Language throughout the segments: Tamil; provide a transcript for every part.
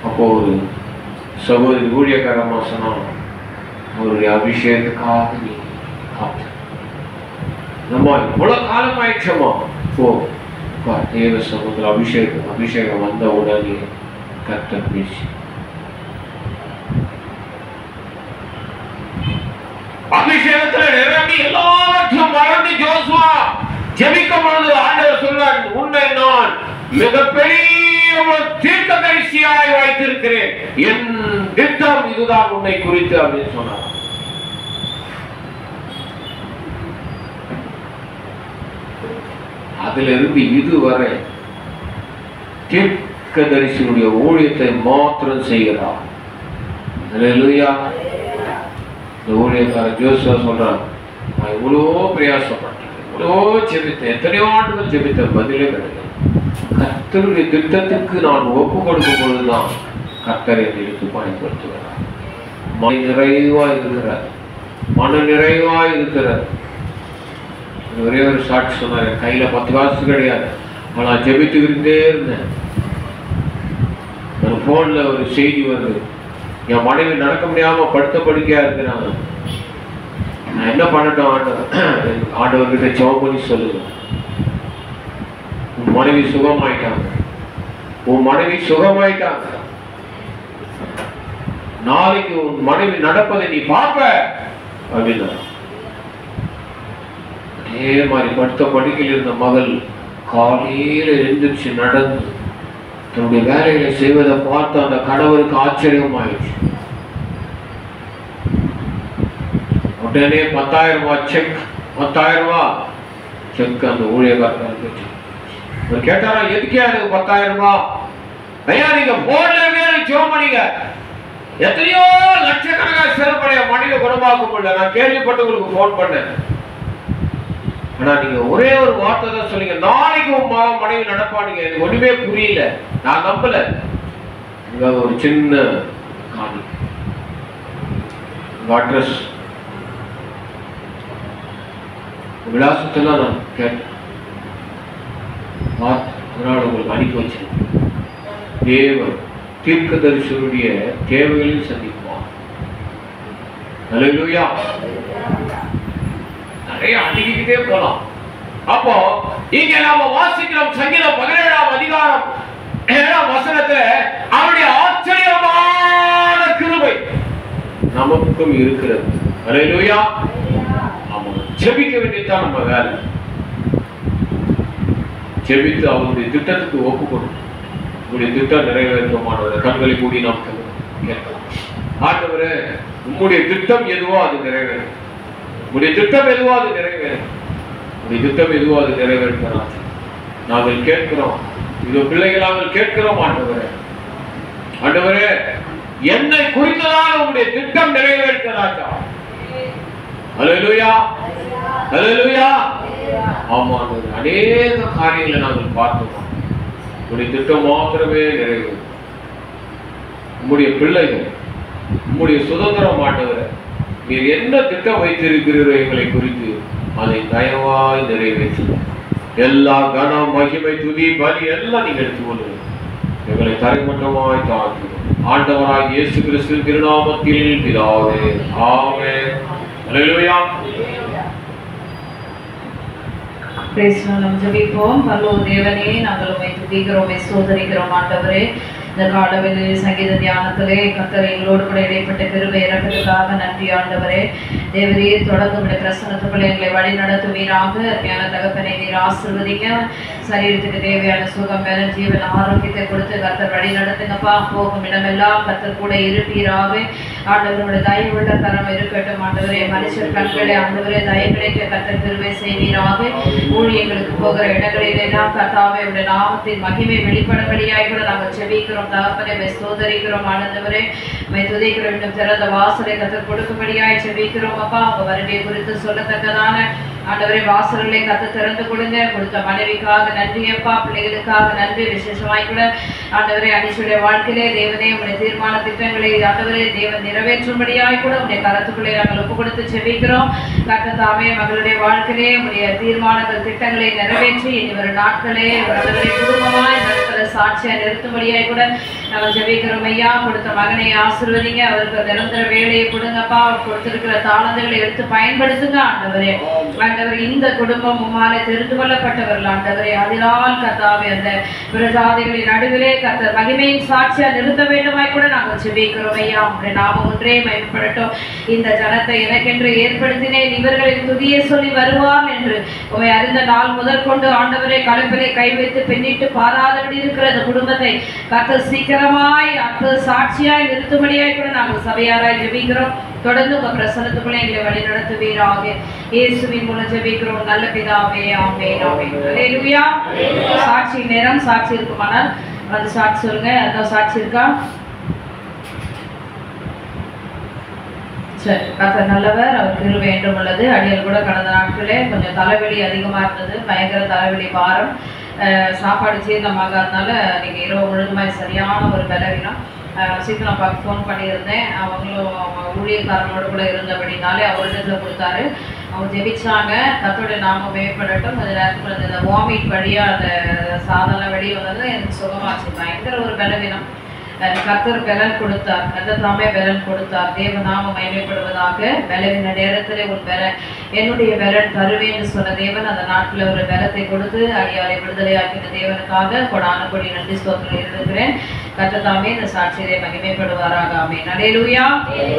அப்போ ஒரு சகோதரி ஊழியக்காரமா சொன்னாங்க, அவருடைய அபிஷேகத்துக்காக நீ காத்து நம்ம இவ்வளவு காலம் ஆயிடுச்சோமா, போ தேவ சமுதிர அபிஷேகம் வந்த உடனே கர்த்தர் பேசி அபிஷேகத்துல நிரம்பி எல்லாவற்றையும் மறந்து ஜோசுவா ஜெபிக்கும் பொழுது ஆண்டவர் சொல்றார், உன்னை நான் மிகப்பெரிய ஒரு தீர்க்கதரிசியாய் வைத்திருக்கிறேன், என் திட்டம் இதுதான் உன்னை குறித்து அப்படின்னு சொன்னார். அதிலிருந்து இதுவரை தீர்க்கதரிசியுடைய ஊழியத்தை மாத்திரம் செய்கிறார். அல்லேலூயா. இந்த ஊழியக்காரர் ஜோசுவா சொல்றார், நான் இவ்வளோ பிரயாசப்பட்டேன், இவ்வளோ ஜெபித்தேன், எத்தனையோ ஆண்டுகள் ஜெபித்தேன், பதிலே கிடையாது. கர்த்தருடைய திட்டத்துக்கு நான் ஒப்பு கொடுக்கும் பொழுதுதான் கர்த்தர் என்னை எடுத்து பயன்படுத்துகிறார். மன நிறைவா இருக்கிறார், மன நிறைவா இருக்கிறார். ஒரே ஒரு சாட்சி சொன்னார், என் கையில 10 காசு கிடையாது, ஆனா ஜெபித்துக்கிட்டே இருந்தேன். ஒரு போன்ல ஒரு செய்தி வருது, என் மனைவி நடக்க முடியாம படுத்த படுக்கையா இருக்கிறாங்க, நான் என்ன பண்ணட்டும் ஆண்டவர்கிட்ட ஜெபம் பண்ணி சொல்லுங்க, உன் மனைவி சுகமாயிட்டாங்க, உன் மனைவி சுகமாயிட்டாங்க, நாளைக்கு உன் மனைவி நடப்பதை நீ பார்ப்ப அப்படின்னா. அதே மாதிரி படுத்த படுக்கையில் இருந்த மகள் காலையில எழுந்திருச்சு நடந்து தன்னுடைய வேலைகளை செய்வதை பார்த்து அந்த கணவருக்கு ஆச்சரியமாயிடுச்சு. உடனே 10,000 ரூபாய் செக், 10,000 ரூபாய் செக் அந்த ஊழியக்காரருக்கு கேட்டாரா, எதுக்கே எனக்கு 10,000 ரூபாய்? ஐயா நீங்க போன்ல ஜெபம் பண்ணீங்க, எத்தனையோ லட்சக்கணக்காக செலவுடைய மனித குணமாக்க முடியல, நான் கேள்விப்பட்டவங்களுக்கு போன் பண்ணேன், ஆனா நீங்க ஒரே ஒரு வார்த்தை தான் சொன்னீங்க, நாளைக்கு உன் மனைவி நடப்பானீங்க, எனக்கு ஒண்ணுமே புரியல, நான் நம்பல. ஒரு சின்ன காணி அட்ரஸ் விலாசத்தெல்லாம் நான் கேட்டேன், அதனால உங்களுக்கு அனுப்பி வச்சிருக்கேன். தேவன் தீர்க்கதரிசியுடைய தேவைகளையும் சந்திப்பார். அல்லேலூயா. நிறைய அணுகிக்கிட்டே போலாம். அப்போ இங்க நாம வாசிக்கிறோம் சங்கீதம் 17ஆம் அதிகாரம் 7ஆம் வசனத்துல அவருடைய ஆச்சரியமான கிருபை நமக்கும் இருக்கிறது. அல்லேலூயா. ஆமா, ஜெபிக்க வேண்டியதுதான் நம்ம வேலை. ஜெபித்து அவருடைய திட்டத்துக்கு ஒப்பு கொடுக்கும். உங்களுடைய திட்டம் நிறைவேற்றமானவரை கண்களை கூடி நாம் கேட்கலாம். ஆண்டவரே, உங்களுடைய திட்டம் எதுவோ அது நிறைவேறும், உங்களுடைய திட்டம் எதுவோ அது நிறைவேறும், உங்களுடைய திட்டம் எதுவோ அது நிறைவேற்றார். நாங்கள் கேட்கிறோம், இது பிள்ளைகளாக கேட்கிறோம். ஆண்டவரே, ஆண்டவரே, என்னை குறித்ததால் உங்களுடைய திட்டம் நிறைவேற்றாச்சா? அல்லேலூயா, அல்லேலூயா. ஆமா, அநேக காரியங்களை நாங்கள் பார்த்தோம், உங்களுடைய திட்டம் மாத்திரமே நிறைவேறும். உங்களுடைய பிள்ளைகள், உங்களுடைய சுதந்திரம் ஆண்டவரே, நீர் என்ன திட்டம் வைத்திருக்கிறீரோ எங்களை குறித்து அதை தயவாய் நிறைவேற்று. எல்லா கனம், மகிமை, துதி, பலி எல்லாம் நீங்க எடுத்துக்கொள்ளுங்க. எங்களை தரைமட்டமாய் தாழ்த்துகிறோம். ஆண்டவராய் இயேசு கிறிஸ்துவின் திருநாமத்தில் பிதாவே, ஆமென். அல்லேலூயா. நாம் ஜெபிப்போம். பரலோக தேவனே, நாங்கள் உம்மை துதிக்கிறோம், சோதரிக்கிறோம். ஆண்டவரே, இந்த காலவெளியில் சங்கீத தியானத்திலே கர்த்தர் எங்களோடு கூட இடைப்பட்ட கிருபை இறக்கத்துக்காக நன்றி. ஆண்டவரே, தேவரே, தொடர்ந்து உடைய பிரசன்னத்துக்குள்ள எங்களை வழி நடத்துவீராக. அருமையான தகப்பனை நீர் ஆசீர்வதிங்க. சரீரத்துக்கு தேவையான சுகம், பலன், ஜீவன், ஆரோக்கியத்தை கொடுத்து கர்த்தர் வழி நடத்துங்கப்பா. போகும் இடமெல்லாம் கர்த்தர் கூட இருப்பீராக. ஆண்டவருடைய தயவுள்ள கரம் இருக்கட்டும். ஆண்டவரே, மனுஷர் கண்களை ஆண்டவரே தயவு கிடைக்க கர்த்தர் கிருபை செய்வீராக. ஊழியங்களுக்கு போகிற இடங்களிலெல்லாம் கர்த்தாவே உடைய நாமத்தின் மகிமை வெளிப்படும்படியாய் கூட நாங்கள் ஜெபிக்கிறோம். தகப்பனை சோதரிக்கிறோம். ஆண்டவரே, துதிக்கிறோம். இன்னும் திறந்த வாசலை கர்த்தர் கொடுக்கும்படியாய் ஜெபிக்கிறோம். அப்பா, உங்க வருகை குறித்து சொல்லத்தக்கதான ஆண்டவரே வாசல்களை கத்து திறந்து கொடுங்க. கொடுத்த மனைவிக்காக நன்றி அப்பா, பிள்ளைகளுக்காக நன்றி. விசேஷமாய் கூட ஆண்டவரே அனிஷுடைய வாழ்க்கையிலே தேவனே உடைய தீர்மான திட்டங்களை ஆண்டவரே தேவன் நிறைவேற்றும்படியாய் கூட உடைய கருத்துக்களை நாங்கள் ஒப்பு கொடுத்து ஜெபிக்கிறோம். கர்த்தாவே, மகளுடைய வாழ்க்கையிலே உடைய தீர்மானங்கள் திட்டங்களை நிறைவேற்றி இனி வரும் நாட்களே ஆண்டவரே குடும்பமாய் நடத்த சாட்சியா நிறுத்தும்படியாய் கூட நாங்கள் ஜெபிக்கிறோம் ஐயா. கொடுத்த மகனை ஆசீர்வதிங்க, அவருக்கு நிரந்தர வேலையை கொடுங்கப்பா. அவர் கொடுத்திருக்கிற தாளந்துகளை எடுத்து பயன்படுத்துங்க ஆண்டவரே. ஆண்டவர் இந்த குடும்பம் உம்மாலே தெரிந்து கொள்ளப்பட்டவர்கள் ஆண்டவரே. அதனால் கர்த்தாவே அந்த பிரஜாதிகளின் நடுவிலே கர்த்தர் மகிமையின் சாட்சியா நிறுத்த வேண்டுமாய் கூட நாங்கள் ஜெபிக்கிறோம் ஐயா. உம்முடைய நாமம் ஒன்றே மகிமைப்படட்டும். இந்த ஜனத்தை எனக்கென்று ஏற்படுத்தினேன், இவர்களின் துதியை சொல்லி வருவார் என்று உம்மை அறிந்த நாள் முதல் கொண்டு ஆண்டவரே கலப்பிலை கை வைத்து பெண்ணிட்டு பாராதபடி இருக்கிற இந்த குடும்பத்தை கர்த்தர் சீக்கிரமாய் அற்புத சாட்சியாய் நிறுத்தும்படியாய் கூட நாங்கள் சபையாராய் ஜெபிக்கிறோம். தொடர்ந்து உங்க பிரசன்னத்துக்குள்ளே எங்களை வழி நடத்துவீராக. இயேசுவின் மூலம் ஜெபிக்கிறோம் நல்ல பிதாவே. ஆமென் ஆமென். அல்லேலூயா. சாட்சி நேரம். சாட்சி இருக்குமானால் அது சாட்சி சொல்லுங்க. அதான் சாட்சி இருக்கா? சரி. கர்த்தர் நல்லவர், அவர் கிருபை என்றும் உள்ளது. அடியால் கூட கடந்த நாட்களே கொஞ்சம் தலைவலி அதிகமா இருந்தது, பயங்கர தலைவலி பாரம். சாப்பாடு சீர்ணமாகாதனால நீங்க இரவு முழுதுமாய் சரியான ஒரு பலவீனம். சீக்கிரம் பார்க்க ஃபோன் பண்ணியிருந்தேன். அவங்களும் ஊழியக்காரங்களோட கூட இருந்தபடினாலே அவர்கிட்ட கொடுத்தாரு. அவங்க ஜெபிச்சாங்க. கர்த்தருடைய நாமம் மேம்படட்டும். கொஞ்ச நேரத்துக்குள்ள அந்த வாமிட் வழியா அந்த சாதனை வெளியே வந்தது எனக்கு சுகமாச்சு. பயங்கர ஒரு பலவீனம். கர்த்தர் பலன் கொடுத்தார், கர்த்தர் பலன் கொடுத்தார். தேவ நாமம் மகிமைப்படுவதாக. பலவீன நேரத்திலே ஒரு பலன், என்னுடைய பலன் தருவேன் என்று சொன்ன தேவன் அந்த நாட்டில் ஒரு பலத்தை கொடுத்து அடியாரை விடுதலையாக்கின தேவனுக்காக கொடான கொடி நன்றி ஸ்தோத்திரம் இருக்கிறேன். கர்த்தர் தாமே இந்த சாட்சியை மகிமைப்படுவாராக. ஆமென். அல்லேலூயா.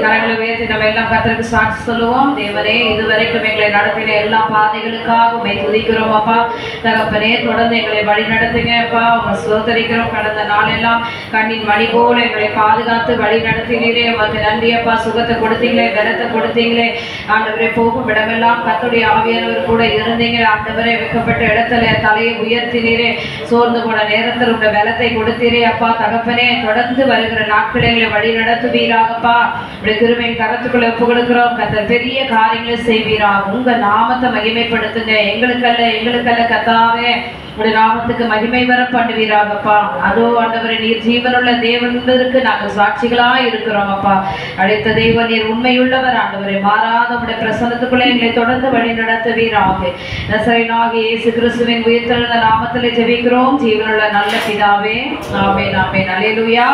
கரங்களை உயர்த்தி நம்ம எல்லாம் கர்த்தருக்கு சாட்சி சொல்லுவோம். தேவனே, இதுவரைக்கும் எங்களை நடத்தின எல்லா பாதைகளுக்காக உம்மை துதிக்கிறோம் அப்பா. தகப்பனே, தொடர்ந்து எங்களை வழி நடத்துங்க அப்பா. உம்மை ஸ்தோத்திரிக்கிறோம். கடந்த நாளெல்லாம் கண்ணின் மணி போல எங்களை பாதுகாத்து வழி நடத்தினீரே. உமக்கு நன்றி அப்பா. சுகத்தை கொடுத்தீங்களே, பலத்தை கொடுத்தீங்களே ஆண்டவரே. போகும் இடமெல்லாம் கர்த்தருடைய ஆவியானவர் கூட இருந்தீங்க ஆண்டவரே. வைக்கப்பட்ட இடத்துல தலையை உயர்த்தினீரே. சோர்ந்து போன நேரத்தில் உங்க பலத்தை கொடுத்தீரே அப்பா. தகப்பனே, தொடர்ந்து வருகிற நாட்களை எங்களை வழி நடத்துவீராகப்பா. உடைய கிருபையின் கரத்துக்குள்ள ஒப்பு கொடுக்கிறோம். கர்த்தர் பெரிய காரியங்களை செய்வீராக. உங்க நாமத்தை மகிமைப்படுத்துங்க. எங்களுக்கல்ல கர்த்தாவே, உடைய நாமத்துக்கு மகிமை வர பண்ணுவீராகப்பா. அதோ ஆண்டவரே, நீர் ஜீவனுள்ள தேவன் என்பதற்கு நாங்கள் சாட்சிகளா இருக்கிறோம் அப்பா. அழைத்த தெய்வம் நீர் உண்மையுள்ளவர் ஆண்டவரே. மாறாத உடைய பிரசன்னத்துக்குள்ளே எங்களை தொடர்ந்து வழி நடத்துவீராக. நசரேயனாகிய இயேசு கிறிஸ்துவின் உயிர்த்தெழுந்த நாமத்திலே ஜெபிக்கிறோம் ஜீவனுள்ள நல்ல பிதாவே. ஆமென் ஆமென். அல்லேலூயா.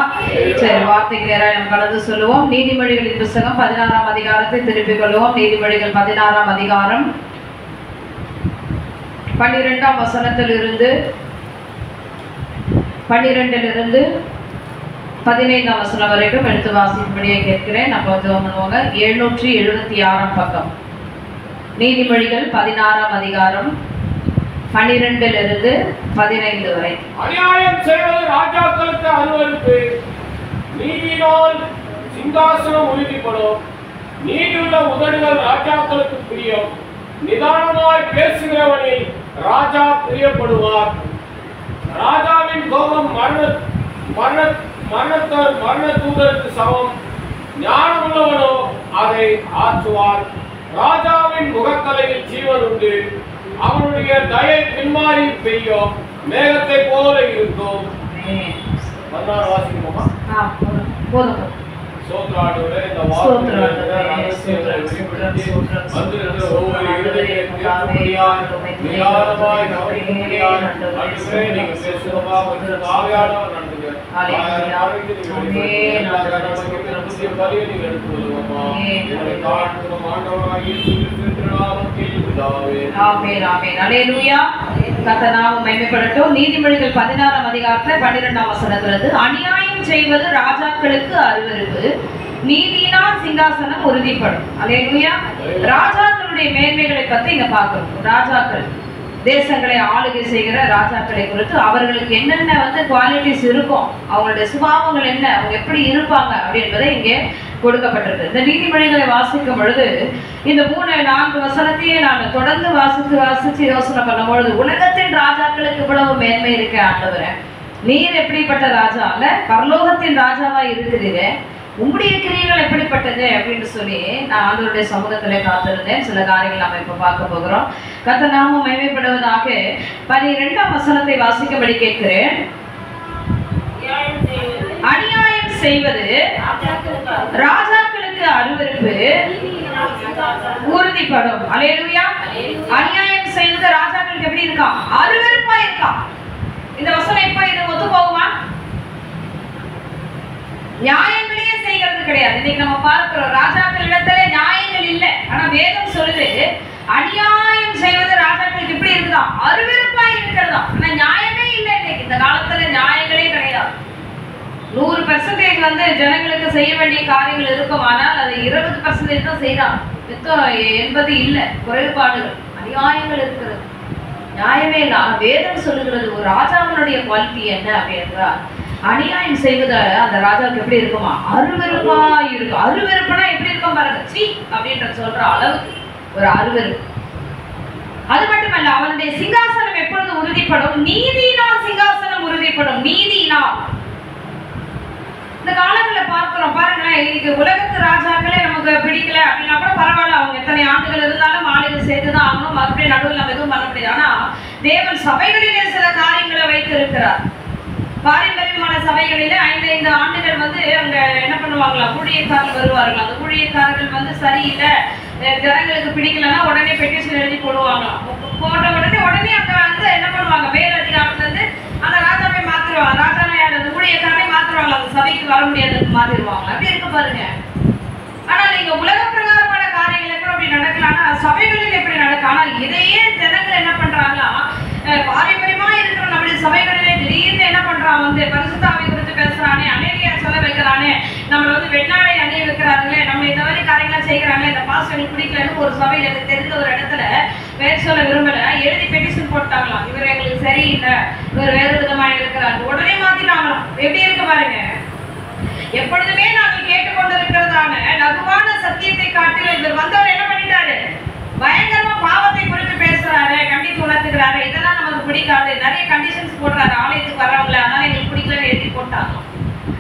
சரி, வார்த்தைக்கு நேராக நாம் கடந்து சொல்லுவோம். நீதிமொழிகளின் புத்தகம் 16ஆம் அதிகாரத்தை திருப்பிக் கொள்வோம். நீதிமொழிகள் 16ஆம் அதிகாரம் 12ஆம் வசனத்திலிருந்து 12லிருந்து 15ஆம் வசனம் வரைக்கும் எடுத்து வாசிக்கும்படியே கேட்கிறேன். நம்ம ஜெபம் பண்ணுவாங்க. 776ஆம் பக்கம். நீதிமொழிகள் 16ஆம் அதிகாரம் 12லிருந்து 15 வரை. அநியாயம் செய்வது ராஜாக்களுக்கு அருவருப்பு, நீதியினால் சிங்காசனம் உறுதிப்படும். நீதியுள்ள உதடுகள் ராஜாக்களுக்கு பிரியம், நிதானமாய் பேசுகிறவனில் ராஜா பிரியப்படுவார். ராஜாவின் கோபம் மரண தூதருக்கு சமம், ஞானமுள்ளவனோ அதை ஆற்றுவார். ராஜாவின் முகத்தலையில் ஜீவன் உண்டு, அவனுடைய தயை பின்மாறி பெய்யும், மேகத்தை போல இருக்கும். வாசிக்குமா? சோத்ராடுவே இந்த வார்த்தைகளை ரகசியங்களை வெளிப்படுத்தி வந்திருக்கிற ஒவ்வொரு இருதயத்தையும் நியாயமாய் கவனிக்கும்படியாய் ஆண்டவரே நீங்க பேசுவதா வந்து ஆவியானவர் நடத்துங்க. ஆவியானவருக்கு நீங்க வெளிப்படுத்தி பலியை நீங்க எடுத்துக்கொள்ளுங்கப்பா. உங்களை தாழ்த்தும் ஆண்டவராகிய இயேசு கிறிஸ்துவின் நாமத்தில் பிதாவே. ஆமென் ஆமென். அல்லேலூயா. கர்த்தர் நாமம் மகிமைப்படட்டும். நீதிமொழிகள் 16ஆம் அதிகாரத்துல 12ஆம் வசனத்திலிருந்து அநியாயம் செய்வது ராஜாக்களுக்கு அருவருப்பு, நீதியினால் சிங்காசனம் உறுதிப்படும். அல்லேலூயா. ராஜாக்களுடைய மேன்மைகளை பத்தி இங்க பார்க்கிறோம். ராஜாக்கள் தேசங்களை ஆளுகை செய்கிற ராஜாக்களை குறித்து அவர்களுக்கு என்னென்ன குவாலிட்டிஸ் இருக்கும், அவங்களுடைய சுபாவங்கள் என்ன, அவங்க எப்படி இருப்பாங்க அப்படின்றதை இங்கே கொடுக்கப்பட்டிருக்கு. இந்த நீதிமொழிகளை வாசிக்கும் பொழுது இந்த 3-4 வசனத்தையே நான் தொடர்ந்து வாசித்து யோசனை பண்ணும் பொழுது உலகத்தின் ராஜாக்களுக்கு இவ்வளவு மேன்மை இருக்க ஆண்டவரே, நீர் எப்படிப்பட்ட ராஜா அல்ல, பரலோகத்தின் ராஜாவா இருக்கிறீரே, உங்களுடைய கிரியைகள் எப்படிப்பட்டது அப்படின்னு சொல்லி நான் ஆண்டவருடைய சமூகத்திலே காத்திருந்தேன். சில காரியங்கள் நாம இப்ப பார்க்க போகிறோம். கர்த்தர் நாமம் மகிமைப்படுவதாக. 12ஆம் வசனத்தை வாசிக்கும்படி கேட்கிறேன். அநியாயம் செய்வது ராஜாக்களுக்கு அருவருப்பு, உறுதிப்படும். அல்லேலூயா. அநியாயம் செய்வது ராஜாக்களுக்கு எப்படி இருக்கான்? அருவருப்பா இருக்கான். இந்த வசனம் எப்ப இது ஒத்து போகுமா? நியாயங்களையே செய்கிறது கிடையாது. இன்னைக்கு நம்ம பார்க்கிறோம் ராஜாக்கள் இடத்துல நியாயங்கள் இல்லை. ஆனா வேதம் சொல்லுது அநியாயம் செய்வது ராஜாக்களுக்கு இப்படி இருக்குதா, அருவருப்பா இருக்கிறதா. ஆனா நியாயமே இல்லை. இன்னைக்கு இந்த காலத்துல நியாயங்களே கிடையாது. 100% வந்து ஜனங்களுக்கு செய்ய வேண்டிய காரியங்கள் இருக்கும். ஆனால் அது 20% தான் செய்யறாங்க. மித்தம் 80 இல்லை. குறைபாடுகள், அநியாயங்கள் இருக்கிறது, நியாயமே இல்லை. வேதம் சொல்லுகிறது ஒரு ராஜாவினுடைய குவாலிட்டி என்ன அப்படின்றா, அநியாயம் செய்வத அந்த ராஜாவுக்கு எப்படி இருக்குமா, அருவருப்பா இருக்கும். அருவருப்புனா எப்படி இருக்கும் பாருங்க, சீ அப்படின்ற சொல்ற அளவுக்கு ஒரு அருவருப்பு. அது மட்டுமல்ல, அவனுடைய சிங்காசனம் எப்பொழுது உறுதிப்படும், நீதியினால் சிங்காசனம் உறுதிப்படும். நீதியினால் இந்த காலங்களில் பார்க்கிறோம் பாருங்களேன். இன்னைக்கு உலகத்து ராஜாக்களே நமக்கு பிடிக்கல அப்படின்னா கூட பரவாயில்ல, அவங்க எத்தனை ஆண்டுகள் இருந்தாலும் ஆளுகள் சேர்த்துதான் ஆகணும், மறுபடியும் நடுவில் நம்ம எதுவும் பண்ண முடியாது. ஆனா தேவன் சபைகளிலே சில காரியங்களை வைத்து இருக்கிறார். பாரம்பரியமான சபைகளிலே 5 ஆண்டுகள் வந்து அங்க என்ன பண்ணுவாங்களா, ஊழியக்காரர்கள் வருவார்கள். அந்த ஊழியக்காரர்கள் வந்து சரியில்லை, ஜனங்களுக்கு பிடிக்கலன்னா உடனே பெட்டிஷன் எழுதி போடுவாங்களாம். போட்ட உடனே அங்க வந்து என்ன பண்ணுவாங்க, மேலதிகாரத்துல இருந்து அந்த ராஜாவை மாத்திருவாங்க. ராஜாவை அந்த ஊழியக்காரனை மாத்திருவாங்க, அந்த சபைக்கு வர முடியாதுன்னு மாத்திருவாங்க. அப்படி இருக்கு பாருங்க. ஆனா நீங்க உலக பிரகாரமான காரியங்கள் எப்படி அப்படி நடக்கலாம்னா சபைகளில் எப்படி நடக்கும். ஆனா இதையே ஜனங்கள் என்ன பண்றாங்களா, பாரம்பரியமா இருக்கிற நம்முடைய சபைகளிலே திடீர்னு என்ன பண்றான் வந்து பரிசுத்தாவை குறித்து பேசுறானே, அநேகியா சொல்ல வைக்கிறானே, நம்மள வந்து வெண்ணாடை அணிய வைக்கிறாங்களே, நம்ம இந்த மாதிரி காரியங்கள் செய்யறாங்களே, இந்த பாஸ் எனக்கு பிடிக்கலன்னு ஒரு சபையில எனக்கு தெரிந்த ஒரு இடத்துல பேர் சொல்ல விரும்பல, எழுதி பெட்டிஷன் போட்டாங்களாம். இவர் எங்களுக்கு சரியில்லை, இவர் வேறு விதமா இருக்கிறாங்க, உடனே மாத்திட்டாங்களாம். எப்படி இருக்கு பாருங்க. எப்பொழுதுமே நாங்கள் கேட்டுக்கொண்டிருக்கிறதான லகுவான சத்தியத்தை காட்டிலும் இவர் வந்தவர் என்ன பண்ணிட்டாரு, பயங்கரமா பாவத்தை குறித்து பேசுறாரு, கண்டித்து உணர்த்துகிறாரு. இதெல்லாம் நமக்கு பிடிக்காது, நிறைய கண்டிஷன்ஸ் போடுறாரு ஆலயத்துக்கு வர்றவங்கள, அதனால எங்களுக்கு பிடிக்கலன்னு எழுதி போட்டாங்க.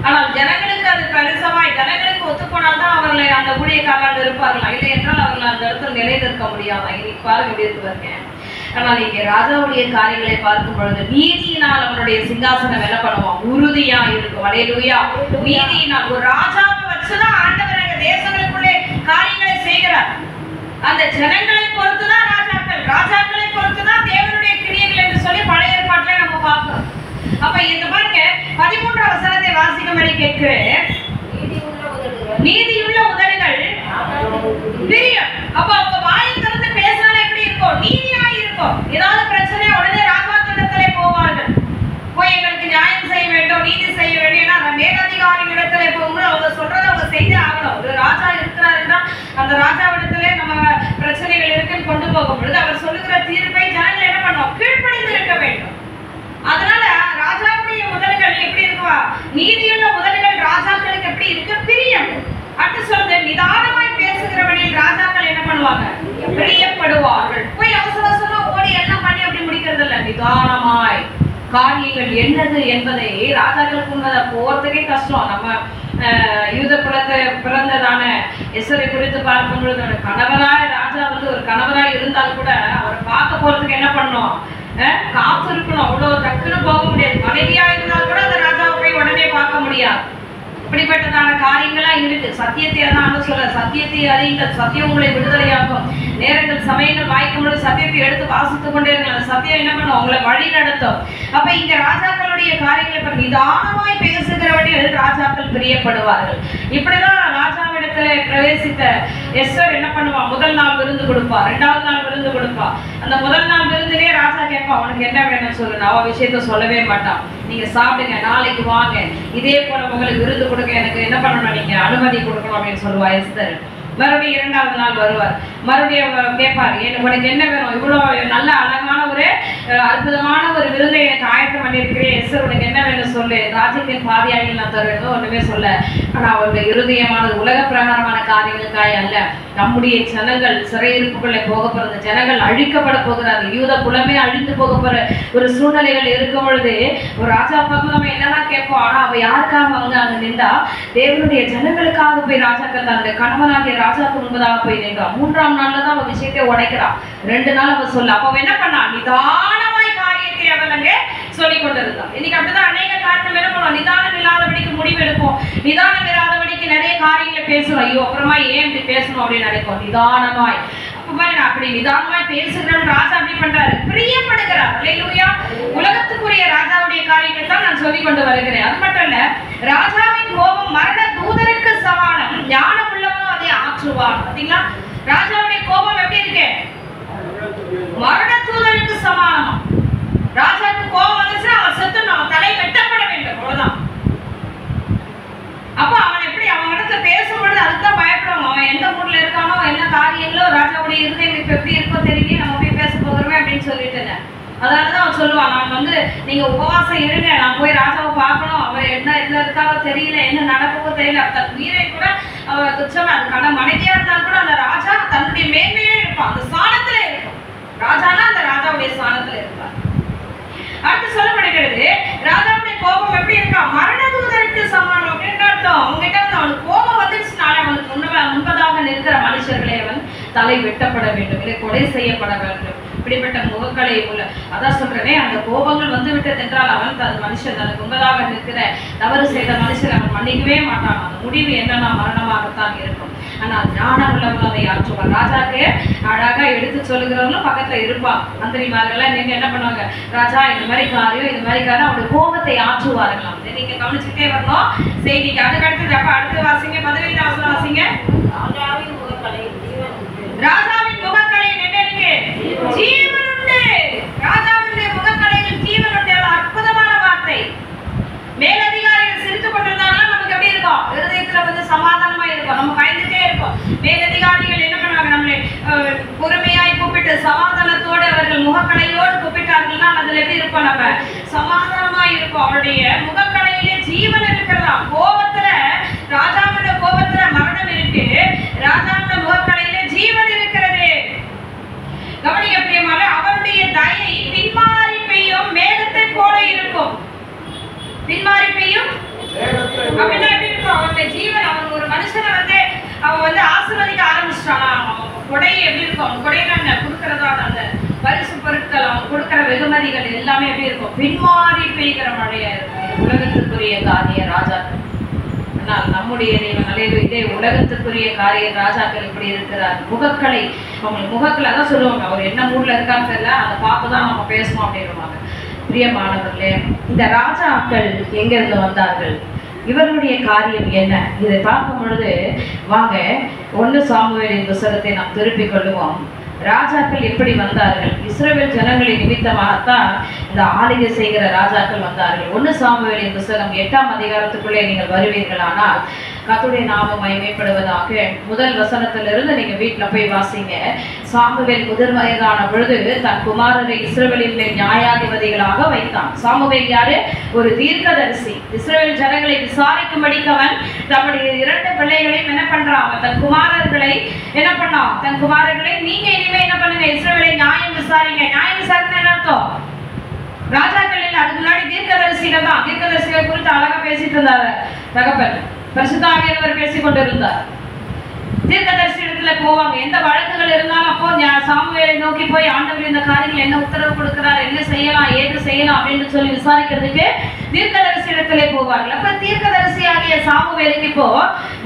ஆனால் ஜனங்களுக்கு அது பரிசமாய் ஜனங்களுக்கு ஒத்துப்போனால்தான் அவர்களை அந்த ஊழியக்காரர்கள் இருப்பார்களா, இல்லை என்றால் அவர்கள் அந்த இடத்துல நிலைநிற்க முடியாதா. இன்னைக்கு பாருங்க எப்படி இருக்குவாங்க. ஆனால் இங்கே ராஜாவுடைய காரியங்களை பார்க்கும் பொழுது நீதியினால் அவனுடைய சிங்காசனம் என்ன பண்ணுவான், உறுதியா இருக்கும். அல்லேலூயா. நீதியினால் ஒரு ராஜாவை வச்சுதான் ஆண்டவர் எங்க தேசங்களுக்குள்ளே காரியங்களை செய்கிறார். அந்த ஜனங்களை பொறுத்துதான் ராஜாக்கள், ராஜாக்களை பொறுத்துதான் தேவனுடைய கிரியைகள் என்று சொல்லி பழைய ஏற்பாட்டிலே நம்ம பார்க்கிறோம். அப்ப இந்த பாருங்க 13ஆம் வசனத்தை வாசிக்கும்படி கேட்கிறேன். நீதியுள்ள உதடுகள் பிரியம். அப்ப அவங்க வாயை திறந்து பேசினாலே எப்படி இருக்கும், நீதியாய் இருக்கும். ஏதாவது பிரச்சனை உடனே ராஜாக்களிடத்திலே போவார்கள், போய் எங்களுக்கு நியாயம் செய்ய வேண்டும், நீதி செய்ய வேண்டும். ஏன்னா மேலதிகாரிகளிடத்திலே போகும்போது அவங்க சொல்றதை அவங்க செய்து ஆகணும். ஒரு ராஜா இருக்கிறாருன்னா அந்த ராஜாவிடத்திலே நம்ம பிரச்சனைகள் இருக்குன்னு கொண்டு போகும் பொழுது அவர் சொல்லுகிற தீர்ப்பை ஜனங்கள் என்ன பண்ணுவோம், கீழ்ப்படிந்து இருக்க வேண்டும். அதனால ராஜாவுடைய உதடுகள் எப்படி இருக்குவா, நீதியுள்ள உதடுகள் ராஜாக்களுக்கு எப்படி இருக்கு, பிரியம். அடுத்து சொல்லுது, நிதானமாய் பேசுகிறவனில் ராஜாக்கள் என்ன பண்ணுவாங்க, பிரியப்படுவார்கள். போய் அவசர அவசரமா ஓடி எல்லாம் பண்ணி அப்படி முடிக்கிறது இல்ல, நிதானமாய் காரியங்கள் என்னது என்பதை ராஜாக்களுக்கு உண்மைதை போறதுக்கே கஷ்டம். நம்ம யூத குலத்தை பிறந்ததான எஸ்தரை குறித்து பார்க்கும் பொழுது கணவராய் ராஜா வந்து ஒரு கணவராய் இருந்தால் கூட அவரை பார்க்க போறதுக்கு என்ன பண்ணணும், காத்து இருக்கணும். அவ்வளவு டக்குன்னு போக முடியாது. மனைவியா இருந்தால் கூட அந்த ராஜாவை போய் உடனே பார்க்க முடியாது. இப்படிப்பட்டதான காரியங்கள்லாம் இருக்கு. சத்தியத்தை தான் சொல்ல, சத்தியத்தை அறியுங்கள், சத்தியம் உங்களை விடுதலையாக்கும். நேரங்கள் சமயங்கள் வாய்க்கும் பொழுது சத்தியத்தை எடுத்து வாசித்துக் கொண்டே இருங்கள். அந்த சத்தியம் என்ன பண்ணும், உங்களை வழி நடத்தும். அப்ப இங்க ராஜாக்களுடைய காரியங்களை நிதானமாய் பேசுகிறவர்கள் ராஜாக்கள் பிரியப்படுவார்கள். இப்படிதான் ராஜாவிடத்துல பிரவேசித்த எஸ்தர் என்ன பண்ணுவா, முதல் நாள் விருந்து கொடுப்பா, 2வது நாள் விருந்து கொடுப்பா. அந்த முதல் நாள் விருந்திலே ராஜா கேட்பா, அவனுக்கு என்ன வேணும்னு சொல்லு. அவ விஷயத்த சொல்லவே மாட்டான். நீங்க சாப்பிடுங்க, நாளைக்கு வாங்க, இதே போல உங்களுக்கு விருந்து கொடுக்க எனக்கு என்ன பண்ணணும், நீங்க அனுமதி கொடுக்கணும் அப்படின்னு சொல்லுவா எஸ்தர். மறுபடியும் 2வது நாள் வருவார், மறுபடியும் கேட்பாரு, உனக்கு என்ன வேணும், இவ்வளவு நல்ல அழகான ஒரு அற்புதமான ஒரு விருந்தை எனக்கு ஆயத்தம் பண்ணியிருக்கிறேன், எஸ்தர் உனக்கு என்ன வேணும் சொல்லு, ராஜ்யத்தின் பாதியாக நான் தருவேன், ஒண்ணுமே சொல்ல. ஆனா அவருடைய இருதயமானது உலக பிரகாரமான காரியங்களுக்காய் அல்ல. நம்முடைய ஜனங்கள் சிறையிருப்புகளை போக போறது, ஜனங்கள் அழிக்கப்பட போகிறார்கள், யூத குலமே அழிந்து போக போற ஒரு சூழ்நிலைகள் இருக்கும் பொழுது ஒரு ராஜா பார்த்து நம்ம என்னதான் கேட்போம். ஆனா அவ யாருக்காக அவங்க அங்க நின்றா, தேவனுடைய ஜனங்களுக்காக போய் ராஜாக்கள் தன்னுடைய கணவனாகிய ராஜாவுக்கு முன்பதாக போய் நின்றான். 3ஆம் நாள்ல தான் அவ விஷயத்தை உடைக்கிறான். 2 நாள் அவ சொல்ல. அப்ப என்ன பண்ணா, நிதானமாய் காரியத்தை அவள் அங்கே சொல்லிக் கொண்டிருந்தான். இன்னைக்கு அப்படிதான் அநேக காரியங்கள் என்ன பண்ணுவோம், நிதானம் இல்லாதபடிக்கு முடிவு எடுப்போம், நிதானம் இல்லாதபடிக்கு நிறைய காரியங்களை பேசுறோம். ஐயோ அப்புறமா ஏன் இப்படி பேசணும் அப்படின்னு நினைப்போம். நிதானமாய் அப்படி நிதானமாய் பேசுகிறவன் ராஜா அப்படி பண்றாரு, பிரியப்படுகிறார். அல்லேலூயா. உலகத்துக்குரிய ராஜாவுடைய காரியங்கள் தான் நான் நான் சொல்லிக் கொண்டு வருகிறேன். அது மட்டும் இல்ல, ராஜாவின் கோபம் மரண தூதருக்கு சமானம், ஞானம் உள்ளவனும் அதை ஆற்றுவான். பாத்தீங்களா, ராஜாவுடைய கோபம் எப்படி இருக்கு? மரண தூதருக்கு சமானமா. ராஜாவுக்கு கோபம் வந்துச்சுன்னா அவன் செத்துணும், அவன் தலை வெட்டப்பட வேண்டும், அவ்வளவுதான். அப்ப அவன் எப்படி அவன் இடத்துல பேசும்பொழுது அதுதான் பயப்படுவாங்க. அவன் எந்த மூட்ல இருக்கானோ, என்ன காரியங்களோ, ராஜாவுடைய இருதயம் இப்ப எப்படி இருக்கோ தெரியல, நம்ம போய் பேச போகிறோமே அப்படின்னு சொல்லிட்டு. அதனாலதான் அவன் சொல்லுவான், நான் வந்து நீங்க உபவாசம் இருங்க, நான் போய் ராஜாவை பார்க்கணும், அவர் என்ன இதுல இருக்காரோ தெரியல, என்ன நடக்கவோ தெரியல. தன் உயிரை கூட அவர் துச்சமா, அதுக்கான மனைவியா இருந்தாலும் கூட அந்த ராஜா தன்னுடைய மேன்மையே இருப்பான், அந்த ஸ்தானத்துல இருக்கும். ராஜானா அந்த ராஜாவுடைய ஸ்தானத்துல இருப்பார். அடுத்து சொல்லப்படுகிறது, ராஜாவுடைய கோபம் எப்படி இருக்கா? மரண தூதருக்கு சமானம். அப்படின்னு அர்த்தம், அவங்ககிட்ட வந்து அவனுக்கு கோபம் வந்துருச்சுனால அவனுக்கு முன்பதாக நிற்கிற மனுஷர்களே அவன் தலை வெட்டப்பட வேண்டும், இல்லை கொலை செய்யப்பட வேண்டும். இப்படிப்பட்ட முகக்களை உள்ள, அதான் சொல்றேனே, அந்த கோபங்கள் வந்து விட்டது என்றால் அவன் தன் மனுஷன் தனக்கு முன்பதாக நிற்கிற தவறு செய்த மனுஷன் அவன் மன்னிக்கவே மாட்டான். அந்த முடிவு என்னன்னா மரணமாகத்தான் இருக்கும். ஆனால் ஞானம் உள்ளவன் அதை ஆற்றுவான். ராஜாக்கு அழகா எடுத்து சொல்லுகிறவங்களும் பக்கத்துல இருப்பான். மந்திரிமார்கள் நீங்க என்ன பண்ணுவாங்க, ராஜா இந்த மாதிரி காரியம் இந்த மாதிரி காரியம், அவருடைய கோபத்தை ஆற்றுவார்களாம். நீங்க கவனிச்சுட்டே வரணும் செய்திக்கு. அதுக்கு அடுத்தது அப்ப அடுத்து வாசிங்க, 15 வசனம் வாசிங்க. ராஜாவின் முகக்கலையில் என்ன இருக்கு? ஜீவன் உண்டு. ராஜாவினுடைய முகக்கலையில் ஜீவன் உண்டு. அற்புதமான வார்த்தை. மேலதிகாரிகள் சிரித்துக் கொண்டிருந்தாங்கன்னா நமக்கு எப்படி இருக்கும்? இருதயத்துல வந்து சமாதானமா இருக்கும், நம்ம பயந்துட்டே இருப்போம். மேலதிகாரிகள் என்ன பண்ணுவாங்க, நம்மளை பொறுமையாய் கூப்பிட்டு சமாதானத்தோடு அவர்கள் முகக்கலையோடு கூப்பிட்டார்கள்னா அதுல எப்படி இருப்போம்? நம்ம சமாதானமா இருப்போம். அவருடைய முகக்கலையிலே ஜீவன் இருக்கிறதா. கோபத்துல, ராஜாவுடைய கோபத்துல மரணம் இருக்கு, ராஜாவுடைய முகக்கலையிலே ஜீவன் இருக்கிறது. கவனிக்க பிரியமான, அவருடைய தயை பின்மாறி பெய்யும் மேகத்தை போல இருக்கும். பின்மாறி பெய்யும் அப்படின்னா எப்படி இருக்கும்? அவருடைய ஜீவன், அவன் ஒரு மனுஷனை வந்து அவன் வந்து ஆசீர்வதிக்க ஆரம்பிச்சிட்டானா, கொடை எப்படி இருக்கும்? கொடையில கொடுக்கறதா அந்த பரிசு பொருட்கள், அவன் கொடுக்கிற வெகுமதிகள் எல்லாமே எப்படி இருக்கும்? பின்மாறி பெய்கிற மழையா இருக்கும். உலகத்துக்குரிய காரிய ராஜாக்கள். ஆனால் நம்முடைய தேவன் இதே உலகத்துக்குரிய காரிய ராஜாக்கள் இப்படி இருக்கிறார். முகக்கலை, அவங்களுக்கு முகக்கலை அதான் சொல்லுவாங்க, அவர் என்ன மூட்ல இருக்கான்னு தெரியல, அதை பார்த்துதான் நம்ம பேசணும் அப்படின்னுவாங்க. பிரியமானவர்களே, இந்த ராஜாக்கள் எங்க இருந்து வந்தார்கள்? இவர்களுடைய காரியம் என்ன? இதை பார்க்கும் பொழுது வாங்க 1 சாமுவேலின் புத்தகத்தை நாம் திருப்பிக் கொள்ளுவோம். ராஜாக்கள் எப்படி வந்தார்கள்? இஸ்ரவேல் ஜனங்களின் நிமித்தமாகத்தான் இந்த ஆளுகை செய்கிற ராஜாக்கள் வந்தார்கள். 1 சாமுவேலின் புத்தகம் 8ஆம் அதிகாரத்துக்குள்ளே நீங்கள் வருவீர்களானால் கர்த்தருடைய நாமம் மகிமைப்படுவதாக. முதல் வசனத்திலிருந்து நீங்க வீட்டுல போய் வாசிங்க. சாமுவேல் முதிர் வயதான பொழுது தன் குமாரரை இஸ்ரவேலின் மேல் நியாயாதிபதிகளாக வைத்தான். சாமுவேல் யாரு? ஒரு தீர்க்கதரிசி. இஸ்ரவேல் ஜனங்களை விசாரிக்கும்படிக்கு அவன் தன்னுடைய 2 பிள்ளைகளையும் என்ன பண்றான்? அவன் தன் குமாரர்களை என்ன பண்ணான்? தன் குமாரர்களை நீங்க இனிமே என்ன பண்ணுங்க, இஸ்ரவேலை நியாயம் விசாரிங்க. நியாயம் விசாரிக்க என்ன அர்த்தம்? ராஜாக்கள் இல்லை, அதுக்கு முன்னாடி தீர்க்கதரிசிகள் தான். தீர்க்கதரிசிகளை குறித்து அழகா பேசிட்டு இருந்தாரு தகப்பன். பரிசுத்த ஆவியானவர் பேசிக் கொண்டிருந்தார். தீர்க்கதரிசி இடத்துல போவாங்க, எந்த வழக்குகள் இருந்தாலும் அப்போ சாமுவேலை நோக்கி போய் ஆண்டவர் இந்த காரியங்கள் என்ன உத்தரவு கொடுக்கிறார், என்ன செய்யலாம், ஏது செய்யலாம் அப்படின்னு சொல்லி விசாரிக்கிறதுக்கு தீர்க்கதரிசி இடத்திலே போவார்கள். அப்ப தீர்க்கதரிசி ஆகிய சாமுவேலுக்கு இப்போ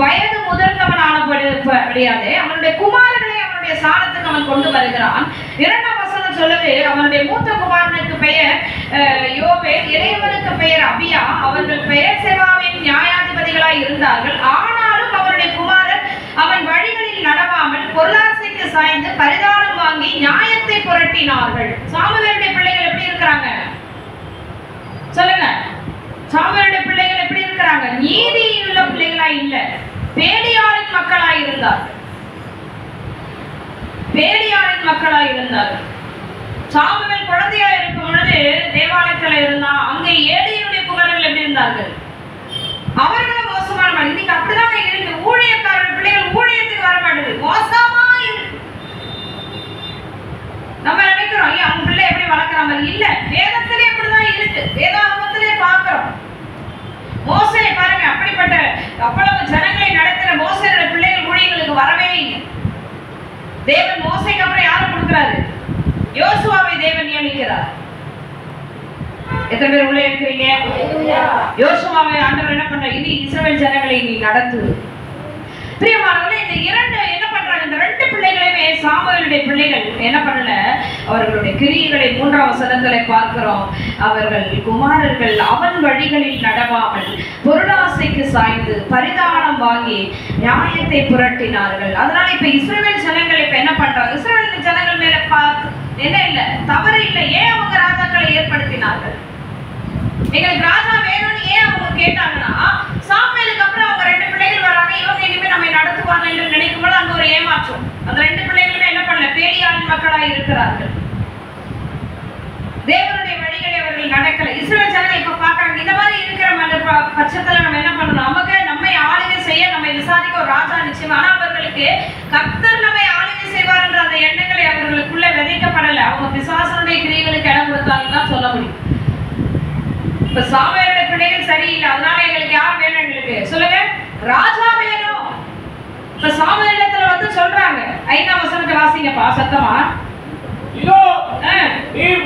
வயது முதிர்ந்தவனானபடியாது அவனுடைய குமாரர்களை அவனுடைய சாணத்துக்கு அவன் கொண்டு வருகிறான். 2ஆம் வசனம் சொல்லுது, அவனுடைய மூத்த குமாரனுக்கு பெயர் யோவேல், இளையவனுக்கு பெயர் அபியா. அவர்கள் பெயர் செவாவின் நியாயாதிபதிகளாய் இருந்தார்கள். ஆனாலும் அவருடைய குமாரர் அவன் வழிகளில் நடவாமல் பொருளாசைக்கு சாய்ந்து பரிதானம் வாங்கி நியாயத்தை புரட்டினார்கள். சாமுவேலுடைய பிள்ளைகள் எப்படி இருக்கிறாங்க சொல்லுங்க? சாமுவேலுடைய பிள்ளைகள் எப்படி இருக்கிறாங்க? நீதியுள்ள பிள்ளைகளா இல்ல, பேலியாளின் மக்களாய் இருந்தார்கள். பேலியாளின் மக்களாய் இருந்தார்கள். சாமுவேல் குழந்தையா இருக்கும் பொழுது தேவாலயத்துல இருந்தான். அங்க ஏலியுடைய குமாரர்கள் எப்படி இருந்தார்கள்? அவர்களும் மோசமான. இன்னைக்கு அப்படிதான் இருக்கு. ஊழியக்காரர் பிள்ளைகள் ஊழியத்துக்கு வர மாட்டேங்குது, மோசமா இருக்கு. நம்ம நினைக்கிறோம் அவங்க பிள்ளை எப்படி வளர்க்குறாங்க, இல்ல வேதத்திலே அப்படிதான் இருக்கு. வேதாகமத்திலே பார்க்கிறோம். மோசே பாருங்க, அப்படிப்பட்ட அவ்வளவு ஜனங்களை நடத்துற மோசேயோட பிள்ளைகள் ஊழியர்களுக்கு வரவே இல்லை. தேவன் மோசேக்கு அப்புறம் யாரை கொடுக்கிறாரு? யோசுவாவை தேவன் நியமிக்கிறார். எத்தனை பேர் உள்ள இருக்கிறீங்க? யோசுவாவை ஆண்டவர் என்ன பண்ற? இனி இஸ்ரவேல் ஜனங்களை நீ நடத்து. பிரியமானவர்களே, இந்த 2 என்ன பண்றாங்க? பண்றாங்க? இந்த 2 பிள்ளைகளுமே சாமுவேலுடைய பிள்ளைகள் என்ன பண்ணல, அவர்களுடைய கிரியைகளை 3ஆம் வசனத்திலே பார்க்கிறோம். அவர்கள் குமாரர்கள் அவன் வழிகளில் நடவாமல் பொருளாசைக்கு சாய்ந்து பரிதானம் வாங்கி நியாயத்தை புரட்டினார்கள். அதனால இப்ப இஸ்ரவேல் ஜனங்கள் இப்ப என்ன பண்றாங்க? இஸ்ரவேல் ஜனங்கள் மேல என்ன இல்ல, தவறு இல்லை. ஏன் அவங்க ராஜாக்களை ஏற்படுத்தினார்கள்? எங்களுக்கு ராஜா வேணும்னு ஏன் அவங்க கேட்டாங்கன்னா, சாமுவேலுக்கு அப்புறம் அவங்க 2 பிள்ளைகள் வராங்க, இவங்க இனிமே நம்ம நடத்துவாங்க என்று நினைக்கும் போது அங்க ஒரு ஏமாற்றம். அந்த 2 பிள்ளைகளுமே என்ன பண்ணல, பேடியாளின் மக்களாக இருக்கிறார்கள். தேவனுடைய வழிகளை அவர்கள் நடக்கல. இஸ்ரவேல் ஜனங்கள் இப்ப பாக்குறாங்க, இந்த மாதிரி இருக்கிற பட்சத்துல நம்ம என்ன பண்ணணும், நமக்கு நம்மை ஆளுகை செய்ய, நம்மை விசாரிக்க ஒரு ராஜா நிச்சயம். ஆனா அவர்களுக்கு கர்த்தர் நம்மை ஆளுகை செய்வார் என்ற அந்த எண்ணங்களை அவர்களுக்குள்ள விதைக்கப்படல. அவங்க பிசாசனுடைய கிரியைகளுக்கு இடம் கொடுத்தாங்கன்னு தான் சொல்ல முடியும். இப்ப சாமுவேலுடைய பிள்ளைகள் சரியில்லை, அதனால எங்களுக்கு யார் வேணும்? எங்களுக்கு சொல்லுங்க, ராஜா வேணும். இப்ப சாமுவேலிடத்துல வந்து சொல்றாங்க, 5ஆம் வசனத்தை வாசிங்கப்பா சத்தமா. இதோ நீர்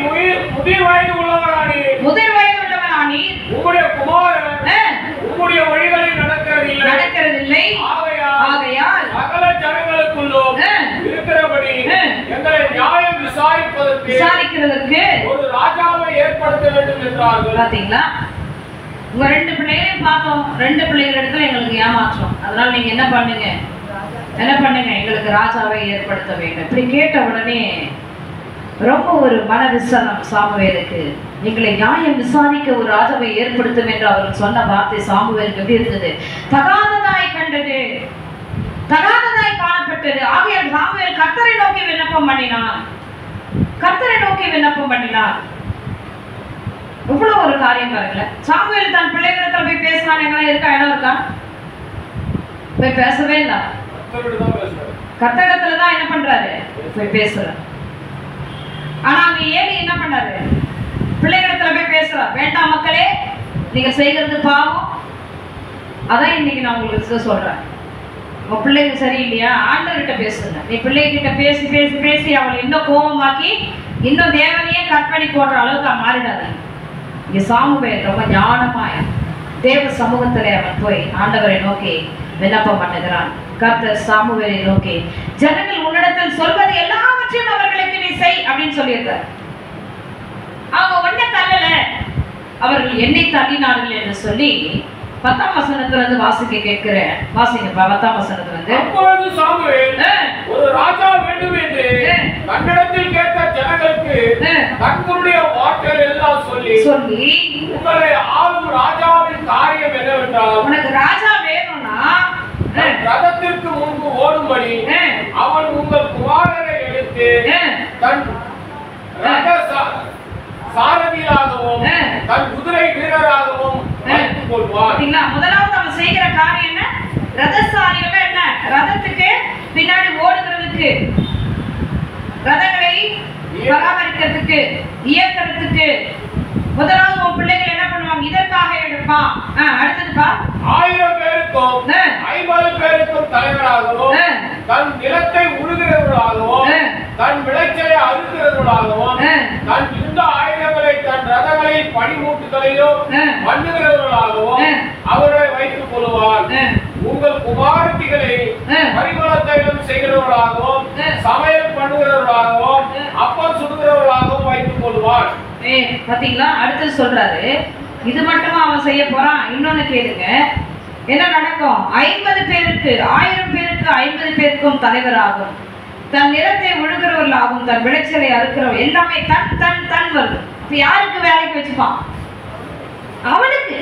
முதிர் வயது உள்ளவரானீர், உம்முடைய குமாரன் உம்முடைய வழிகளில் நடக்கிறதில்லை. ஆகையால் சகல ஜனங்களுக்குள்ளும் இருக்கிறபடி எங்களை நியாயம் விசாரிக்கிறதற்கு ஒரு ராஜாவை ஏற்படுத்த வேண்டும் என்றார்கள். பாத்தீங்களா, உங்க 2 பிள்ளைகளையும் பார்த்தோம். 2 பிள்ளைகள் இடத்துல எங்களுக்கு ஏமாற்றம். அதனால நீங்க என்ன பண்ணுங்க, எங்களுக்கு ராஜாவை ஏற்படுத்த வேண்டும். இப்படி கேட்ட உடனே ரொம்ப ஒரு மன விசனம் சாமுவேலுக்கு. எங்களை நியாயம் விசாரிக்க ஒரு ராஜாவை ஏற்படுத்தும் என்று அவர்கள் சொன்ன வார்த்தை சாமுவேலுக்கு எப்படி இருந்தது? தகாததாய் கண்டது, தகாததாய் காணப்பட்டது. ஆகையால் சாமுவேல் கர்த்தரை நோக்கி விண்ணப்பம் பண்ணினான். இவ்வளவு ஒரு காரியம் பாருங்கள. சாமுவேல் தன் பிள்ளைகளிடத்துல போய் பேசினான். எங்கெல்லாம் இருக்கா, இடம் இருக்கா? போய் பேசவே இல்லை. கர்த்தரிடத்துலதான் என்ன பண்றாரு, போய் பேசுறாரு. ஆனா அங்க ஏலி என்ன பண்ணாரு, பிள்ளைகளிடத்துல போய் பேசுறார். வேண்டாம் மக்களே, நீங்க செய்கிறது பாவம். அதான் இன்னைக்கு நான் உங்களுக்கு சொல்றேன், உங்க பிள்ளைங்க சரியில்லையா, ஆண்டவர்கிட்ட பேசுங்க. நீ பிள்ளைகிட்ட பேசி பேசி பேசி அவளை இன்னும் கோபமாக்கி இன்னும் தேவனையே கற்பனை போடுற அளவுக்கு மாறிடாது. இங்க சாமுவேல் ரொம்ப ஞானமாய தேவ சமூகத்திலே அவன் போய் ஆண்டவரை நோக்கி விண்ணப்பம் பண்ணுகிறான். கர்த்தர் சாமுவேலை நோக்கி, ஜனங்கள் உன்னிடத்தில் சொல்வது எல்லாவற்றையும் அவர்களுக்கு நீ செய் அப்படின்னு சொல்லியிருக்கார். அவங்க ஒன்ன தள்ளல, அவர்கள் என்னை தள்ளினார்கள் என்று சொல்லி 10ஆம் வசனத்துல இருந்து வாசிக்க கேட்கிறேன். வாசிங்கப்பா 10ஆம் வசனத்துல இருந்து. அப்பொழுது சாமுவேல் ஒரு ராஜா வேண்டும் என்று தன்னிடத்தில் கேட்ட ஜனங்களுக்கு தங்களுடைய வார்த்தைகள் எல்லாம் சொல்லி உங்களை ஆளும் ராஜாவின் காரியம் என்னவென்றால், உனக்கு ராஜா வேணும்னா ரதத்திற்கு முன்பு ஓடும்படி அவன் உங்கள் குமாரரை எடுத்து தன் ரத சாரதியாகவும் தன் குதிரை வீரராகவும் வைத்துக் கொள்வார். முதலாவது அவன் செய்கிற காரியம் என்ன? ரதசாரிகள் என்ன, ரதத்துக்கு பின்னாடி ஓடுகிறதுக்கு, ரதங்களை பராமரிக்கிறதுக்கு, இயக்கிறதுக்கு முதலாவது உன் பிள்ளைகள் என்ன பண்ணுவாங்க, இதற்காக எடுப்பான். அடுத்ததுப்பா 1000 பேருக்கும் 50 பேருக்கும் தலைவராகவும் தன் நிலத்தை உழுகிறவர்களாகவும் தன் விளைச்சலை அறுக்கிறவர்களாகவும் தன் யுத்த ஆயுதங்களை தன் ரதங்களில் பனிமூட்டுகளையும் பண்ணுகிறவர்களாகவும் அவர்களை வைத்துக் கொள்வார். உங்கள் குமாரத்திகளை பரிமளத்தையும் செய்கிறவர்களாகவும் சமையல் பண்ணுகிறவர்களாகவும் அப்பம் சுடுகிறவர்களாகவும் வைத்துக் கொள்வார். பாத்தீங்களா, அடுத்து சொல்றாரு, இது மட்டுமா அவன் செய்ய போறான்? இன்னொன்னு கேளுங்க, என்ன நடக்கும்? 50 பேருக்கு 1000 பேருக்கு 50 பேருக்கும் தலைவராகும், தன் நிலத்தை ஒழுகிறவர்களாகும், தன் விளைச்சலை அறுக்கிறவர், எல்லாமே தன் தன் தன் வருது. இப்ப யாருக்கு வேலைக்கு வச்சுப்பான்? அவனுக்கு.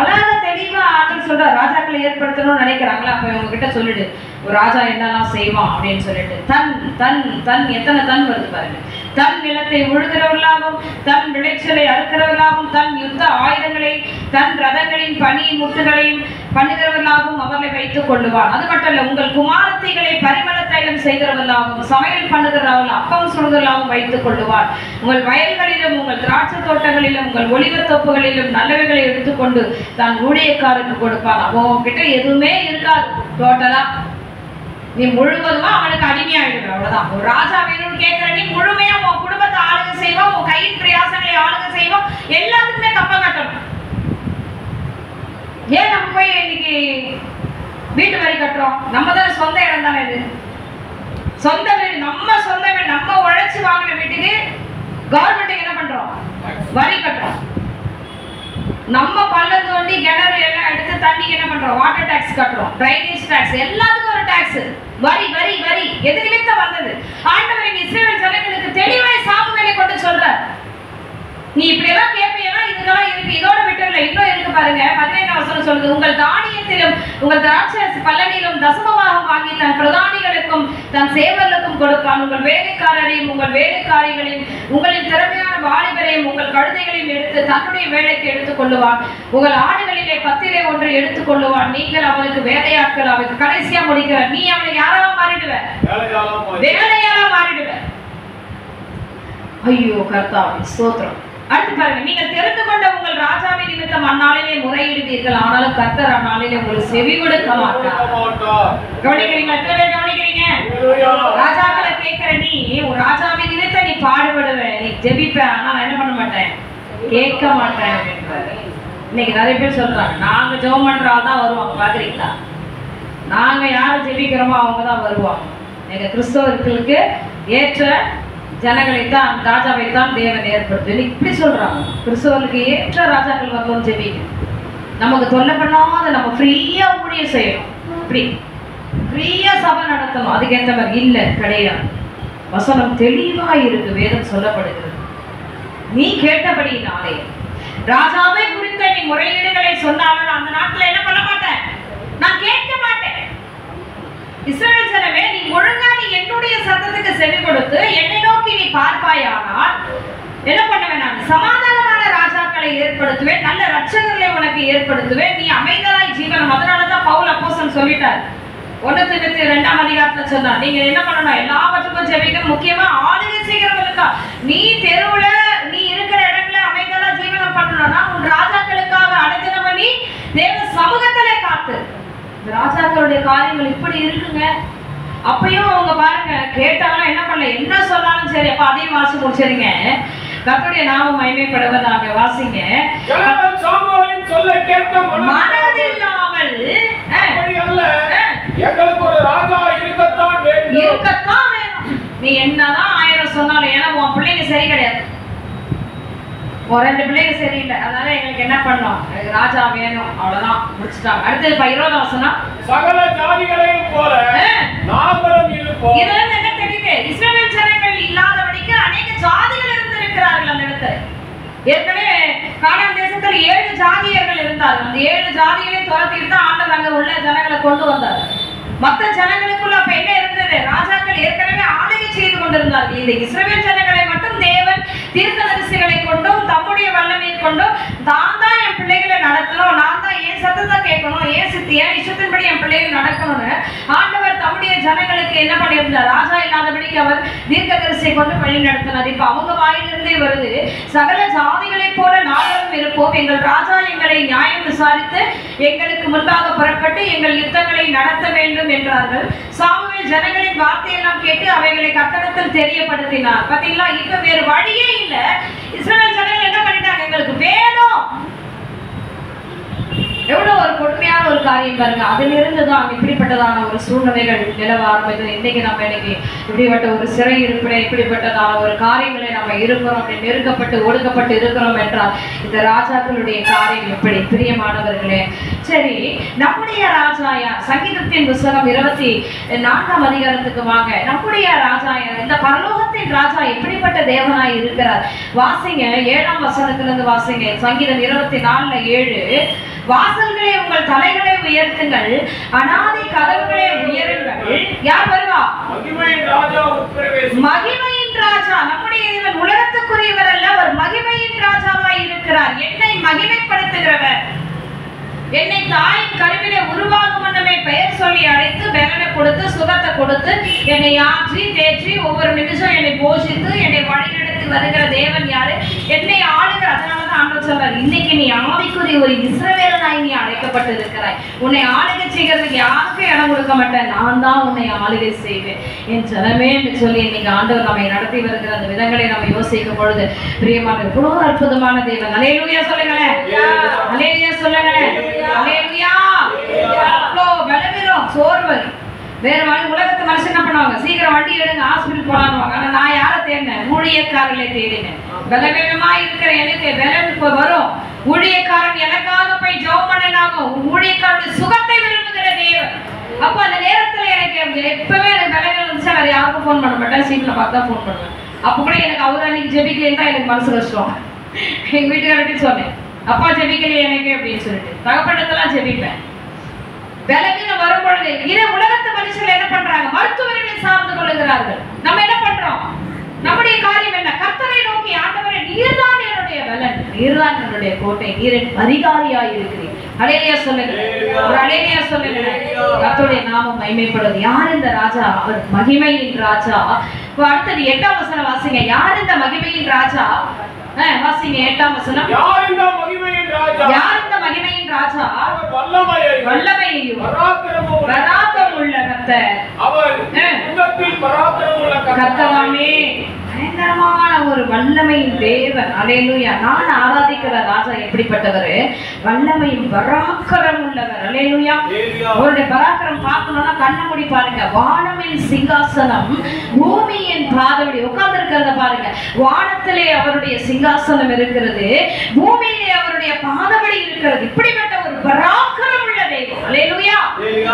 அழகா தெளிவா ஆட்கள் சொல்ற, ராஜாக்களை ஏற்படுத்தணும்னு நினைக்கிறாங்களா? அப்ப இவங்க கிட்ட சொல்லிடு, ஒரு ராஜா என்னெல்லாம் செய்வான் அப்படின்னு சொல்லிட்டு. தன் தன் தன் எத்தனை தன் வருது பாருங்க. தன் நிலத்தை உழுகிறவர்களாகவும் தன் விளைச்சலை அறுக்கிறவர்களாகவும் தன் யுத்த ஆயுதங்களை தன் ரதங்களின் பனி முட்டுகளையும் பண்ணுகிறவர்களாகவும் அவர்களை வைத்துக் கொள்ளுவான். அது மட்டும் இல்ல, உங்கள் குமாரத்திகளை பரிமள தைலம் செய்கிறவர்களாகவும் சமையல் பண்ணுகிறவர்கள் அப்பம் சுடுகிறவர்களாகவும் வைத்துக் கொள்ளுவான். உங்கள் வயல்களிலும் உங்கள் திராட்சை தோட்டங்களிலும் உங்கள் ஒலிவத் தோப்புகளிலும் நல்லவைகளை எடுத்துக்கொண்டு தான் ஊழியக்காரருக்கு கொடுப்பான். அவன் கிட்ட எதுவுமே இருக்காது, டோட்டலா நீ முழுவதுமா அவனுக்கு அடிமையாயிடுற. அவ்வளவுதான். ஒரு ராஜா வேணும்னு கேட்கிற நீ முழுமையா உன் குடும்பத்தை ஆளுக செய்வான், உன் கையின் பிரயாசங்களை ஆளுக செய்வான், எல்லாத்துக்குமே கப்பம் கட்டணும். ஏன் நம்ம போய் இன்னைக்கு வீட்டு வரி கட்டுறோம். நம்ம தானே சொந்த இடம் தானே இது, சொந்த வீடு, நம்ம சொந்த வீடு, நம்ம உழைச்சு வாங்கின வீட்டுக்கு கவர்மெண்ட்டுக்கு என்ன பண்றோம்? வரி கட்டுறோம். நம்ம பள்ளம் தோண்டி கிணறு எல்லாம் எடுத்து தண்ணிக்கு என்ன பண்றோம்? வாட்டர் டாக்ஸ் கட்டுறோம், டிரைனேஜ் டாக்ஸ், எல்லாத்துக்கும் ஒரு டாக்ஸ், வரி வரி வரி. எது நிமித்தம் வந்தது? ஆண்டவர் இஸ்ரவேல் ஜனங்களுக்கு தெளிவாய் சாமுவேலை கொண்டு சொல்றார், நீ இப்படி எல்லாம் கேட்பீங்கன்னா இதெல்லாம் இருக்கு, இதோட விட்டுல இன்னும் இருக்கு பாருங்க. 15ஆம் வசனம் சொல்லுது, உங்கள் தானியத்திலும் உங்கள் திராட்சை பல்லனிலும் தசமமாக வாங்கி தன் பிரதானிகளுக்கும் தன் சேவர்களுக்கும் கொடுப்பான். உங்கள் வேலைக்காரரையும் உங்கள் வேலைக்காரிகளையும் உங்களின் திறமையான வாலிபரையும் உங்கள் கழுதைகளையும் எடுத்து தன்னுடைய வேலைக்கு எடுத்துக் கொள்ளுவான். உங்கள் ஆடுகளிலே 10 ஒன்று எடுத்துக் கொள்ளுவான். நீங்கள் அவனுக்கு வேலையாட்கள். அவனுக்கு கடைசியா முடிக்கிறார், நீ அவனை யாராவா மாறிடுவ? வேலையாளா மாறிடுவ. ஐயோ கர்த்தாவே ஸ்தோத்திரம். அடுத்து பாருங்க, நீங்கள் தெரிந்து கொண்ட உங்கள் ராஜாவின் நிமித்தம் அந்நாளிலே முறையிடுவீர்கள், ஆனாலும் கர்த்தர் அந்நாளிலே உங்களுக்கு செவி கொடுக்க மாட்டார். கவனிக்கிறீங்களா? எத்தனை பேர் கவனிக்கிறீங்க? ராஜாக்களை கேட்கிற நீ ஒரு ராஜாவின் நிமித்தம் நீ பாடுபடுவ, நீ ஜெபிப்ப, ஆனா நான் என்ன பண்ண மாட்டேன், கேட்க மாட்டேன். இன்னைக்கு நிறைய பேர் சொல்றாங்க, நாங்க ஜெபம் பண்ற ஆள் தான் வருவாங்க. பாக்குறீங்களா? நாங்க யாரை ஜெபிக்கிறோமோ அவங்க தான் வருவாங்க. எங்க கிறிஸ்தவர்களுக்கு ஏற்ற ஜனங்களைத்தான், ராஜாவைத்தான் தேவன் ஏற்படுத்து. இப்படி சொல்றாங்க, கிறிஸ்தவர்களுக்கு ஏற்ற ராஜாக்கள் வரணும்னு ஜெபிங்க. நமக்கு தொல்லை பண்ணாத நம்ம ஃப்ரீயா ஊழியம் செய்யணும், இப்படி ஃப்ரீயா சபை நடத்தணும். அதுக்கேற்ற மாதிரி இல்லை, கிடையாது. வசனம் தெளிவா இருக்கு, வேதம் சொல்லப்படுகிறது. நீ கேட்டபடினாலே ராஜாவை குறித்த நீ முறையீடுகளை சொன்னாலும் அந்த நாட்டில் என்ன பண்ண மாட்டேன், நான் கேட்க மாட்டேன். இஸ்ரவேல் ஜனமே, நீ ஒழுங்கா நீ என்னுடைய சத்தத்துக்கு செவி கொடுத்து என்னை நோக்கி நீ பார்ப்பாயானால் என்ன பண்ணுவேன், நான் சமாதானமான ராஜாக்களை ஏற்படுத்துவேன், நல்ல ரட்சகர்களை உனக்கு ஏற்படுத்துவேன், நீ அமைதலாய் ஜீவனம். அதனாலதான் பவுல் அப்போஸ்தலன் சொல்லிட்டார், 1 தீமோத்தேயு 2ஆம் அதிகாரத்துல சொன்னார், நீங்க என்ன பண்ணணும், எல்லாவற்றுக்கும் ஜெபிக்கணும். முக்கியமா ஆளுகை செய்கிறவங்களுக்கா. நீ தெருவுல நீ இருக்கிற இடத்துல அமைதலா ஜீவனம் பண்ணணும்னா உன் ராஜாக்களுக்காக அடைஞ்சன பண்ணி தேவ சமூகத்திலே காத்து. ராஜாக்களுடைய காரியங்கள் இப்படி இருக்குங்க. அப்பயும் அவங்க பாருங்க, கேட்டாலும் என்ன பண்ணல, என்ன சொன்னாலும் சரி. அப்ப அதையும் வாசி முடிச்சிருங்க. கர்த்தருடைய நாமம் மகிமைப்படுவதாக. வாசிங்க. மனதில்லாமல் எங்களுக்கு ஒரு ராஜா இருக்கத்தான் வேணும். நீ என்னதான் 1000 சொன்னாலும், ஏன்னா உன் பிள்ளைங்க சரி கிடையாது, ஒரு 2 பிள்ளைங்க சரியில்லை, அதனால எங்களுக்கு என்ன பண்ணோம், ராஜா வேணும், அவ்வளவுதான், முடிச்சுட்டாங்க. அடுத்தது 20ஆம் வசனம், சகல ஜாதிகளையும் போல நாங்களும் இருப்போம். இதுல இருந்து என்ன தெரியுது, இஸ்ரவேல் ஜனங்கள் இல்லாதபடிக்கு அநேக ஜாதிகள் இருந்திருக்கிறார்கள் அந்த இடத்துல. ஏற்கனவே கானான் தேசத்தில் 7 ஜாதியர்கள் இருந்தார்கள். அந்த 7 ஜாதிகளையும் துரத்திட்டு தான் ஆண்டவர் அங்க உள்ள ஜனங்களை கொண்டு வந்தார். மற்ற ஜனங்களுக்குள்ள அப்ப என்ன இருந்தது, ராஜாக்கள் ஏற்கனவே ஆளுகை செய்து கொண்டிருந்தார்கள். இந்த இஸ்ரவேல் ஜனங்களை மட்டும் தேவன் தீர்க்கதரிசிகளை கொண்டும் தம்முடைய வல்லமையை கொண்டும் தான் தான் என் பிள்ளைகளை நடத்தணும், நான் தான் என் சத்தத்தை கேட்கணும், என் இஷ்டத்தின்படி என் பிள்ளைகள் நடக்கணும்னு ஆண்டவர் தம்முடைய ஜனங்களுக்கு என்ன பண்ணியிருந்தார், ராஜா இல்லாதபடிக்கு அவர் தீர்க்கதரிசியை கொண்டு வழி நடத்தினார். இப்ப அவங்க வாயிலிருந்தே வருது, சகல ஜாதிகளை போல நாங்களும் இருப்போம், எங்கள் ராஜா எங்களை நியாயம் விசாரித்து எங்களுக்கு முன்பாக புறப்பட்டு எங்கள் யுத்தங்களை நடத்த வேண்டும் என்றார்கள். சாமுவேல் ஜனங்களின் வார்த்தையெல்லாம் கேட்டு அவைகளை கர்த்தரிடத்தில் தெரியப்படுத்தினார். பாத்தீங்களா? இப்ப வேறு வழியே இல்லை. இஸ்ரவேல் ஜனங்கள் என்ன பண்ணிட்டாங்க, எங்களுக்கு வேணும். எவ்வளவு ஒரு கொடுமையான ஒரு காரியம் பாருங்க. அதிலிருந்து தான் இப்படிப்பட்டதான ஒரு சூழ்நிலைகள் நிலவ ஆரம்பித்தது. இன்னைக்கு நம்ம இப்படிப்பட்ட ஒரு சிறை இருப்பிட இப்படிப்பட்டதான ஒரு காரியங்களை நம்ம இருக்கிறோம், அப்படி நெருக்கப்பட்டு ஒடுக்கப்பட்டு இருக்கிறோம் என்றால் இந்த ராஜாக்களுடைய காரியம் எப்படி? பிரியமானவர்களே, சரி, நம்முடைய ராஜா யார்? சங்கீதத்தின் புத்தகம் 24ஆம் அதிகாரத்துக்கு வாங்க. நம்முடைய ராஜா யார்? இந்த பரலோகத்தின் ராஜா எப்படிப்பட்ட தேவனாய் இருக்கிறார்? வாசிங்க, 7ஆம் வசனத்திலிருந்து வாசிங்க. சங்கீதம் 24:7, வாசல்களே உங்கள் தலைகளை உயர்த்துங்கள், அநாதி கதவுகளே உயருங்கள். யார் வருவா? மகிமையின் ராஜா உட்பிரவேசிப்பார். மகிமையின் ராஜா நம்முடைய தேவன் உலகத்துக்குரியவர் அல்ல, அவர் மகிமையின் ராஜாவாய் இருக்கிறார். என்னை மகிமைப்படுத்துகிறவர், என்னை தாயின் கருவிலே உருவாகும் முன்னமே பெயர் சொல்லி அழைத்து பலனை கொடுத்து சுகத்தை கொடுத்து என்னை ஆற்றி தேற்றி ஒவ்வொரு நிமிஷம் என்னை போஷித்து என்னை வழிநடத்தி வருகிற தேவன் யாரு? என்னை ஆளுகிற. அதனாலதான் ஆண்டவர் சொல்றார், இன்னைக்கு நீ ஆவிக்குரிய ஒரு இஸ்ரவேலனாய் நீ அழைக்கப்பட்டு இருக்கிறாய். உன்னை ஆளுகை செய்கிறதுக்கு யாருக்கும் இடம் கொடுக்க மாட்டேன், நான் தான் உன்னை ஆளுகை செய்வேன் என் ஜனமே என்று சொல்லி இன்னைக்கு ஆண்டவர் நம்மை நடத்தி வருகிற அந்த விதங்களை நம்ம யோசிக்கும் பொழுது பிரியமான எவ்வளவு அற்புதமான தேவன். அல்லேலூயா சொல்லுங்களேன், அல்லேலூயா சொல்லுங்களேன், அல்லேலூயா. அவ்வளோ பலவீனம் சோர்வு. வேற மாதிரி உலகத்து மனுஷன் என்ன பண்ணுவாங்க, சீக்கிரம் வண்டி எடுங்க ஹாஸ்பிட்டல் போலான்னுவாங்க. ஆனா நான் யாரை தேடினேன், ஊழியக்காரர்களை தேடினேன். பலவீனமா இருக்கிற எனக்கு பலன் இப்ப வரும். ஊழியக்காரன் எனக்காக போய் ஜெபம் பண்ணினாங்க. ஊழியக்காரனுடைய சுகத்தை விரும்புகிற தேவன். அப்ப அந்த நேரத்துல எனக்கு எப்பவே எனக்கு பலவீனம் இருந்துச்சா வேற யாருக்கும் போன் பண்ண மாட்டேன், சீட்ல பார்த்தா போன் பண்ணுவேன். அப்ப கூட எனக்கு அவர் அன்னைக்கு ஜெபிக்கலைன்னு தான் எனக்கு மனசு கஷ்டம். எங்க வீட்டுக்காரர்கிட்ட சொன்னேன், அப்பா ஜெபிக்கலையே எனக்கு அப்படின்னு சொல்லிட்டு. தகப்பட்டதெல்லாம் ஜெபிப்பேன். பலவீனம் வரும்பொழுது இதை உலகத்து மனுஷர்கள் என்ன பண்றாங்க, மருத்துவர்களை சார்ந்து கொள்ளுகிறார்கள். நம்ம என்ன பண்றோம், நம்முடைய காரியம் என்ன, கர்த்தரை நோக்கி ஆண்டவரே நீர்தான் என்னுடைய பலன், நீர்தான் என்னுடைய கோட்டை, நீரின் அதிகாரியாய் இருக்கிறேன். அல்லேலூயா சொல்லுங்க, ஒரு அல்லேலூயா சொல்லுங்க. கர்த்தருடைய நாமம் மகிமைப்படுவது. யார் இந்த ராஜா, அவர் மகிமையின் ராஜா. அடுத்தது 8ஆம் வசனம் வாசிங்க. யார் இந்த மகிமையின் ராஜா, வாசிங்க 8ஆம் வசனம். யார் இந்த மகிமையின் ராஜா, யார் இந்த மகிமையின் ராஜா, அவர் வல்லமையையும் பராக்கிரமம் உள்ள கர்த்தர், அவர் உள்ளத்தில் பராக்கிரமம் உள்ள கர்த்தராமே, பயங்கரமான ஒரு வல்லமையின் தேவன். அல்லேலூயா. நான் ஆராதிக்கிற ராஜா எப்படிப்பட்டவர், வல்லமையும் பராக்கிரமம் உள்ளவர். அல்லேலூயா. அவருடைய பராக்கிரம் பார்க்கணும்னா கண்ணை மூடி பாருங்க. வானமின் சிங்காசனம், பூமியின் பாதபடி உட்கார்ந்து இருக்கிறத பாருங்க. வானத்திலே அவருடைய சிங்காசனம் இருக்கிறது, பூமியிலே அவருடைய பாதபடி இருக்கிறது. இப்படிப்பட்ட ஒரு பராக்கிரம் உள்ள தேவன். அல்லேலூயா.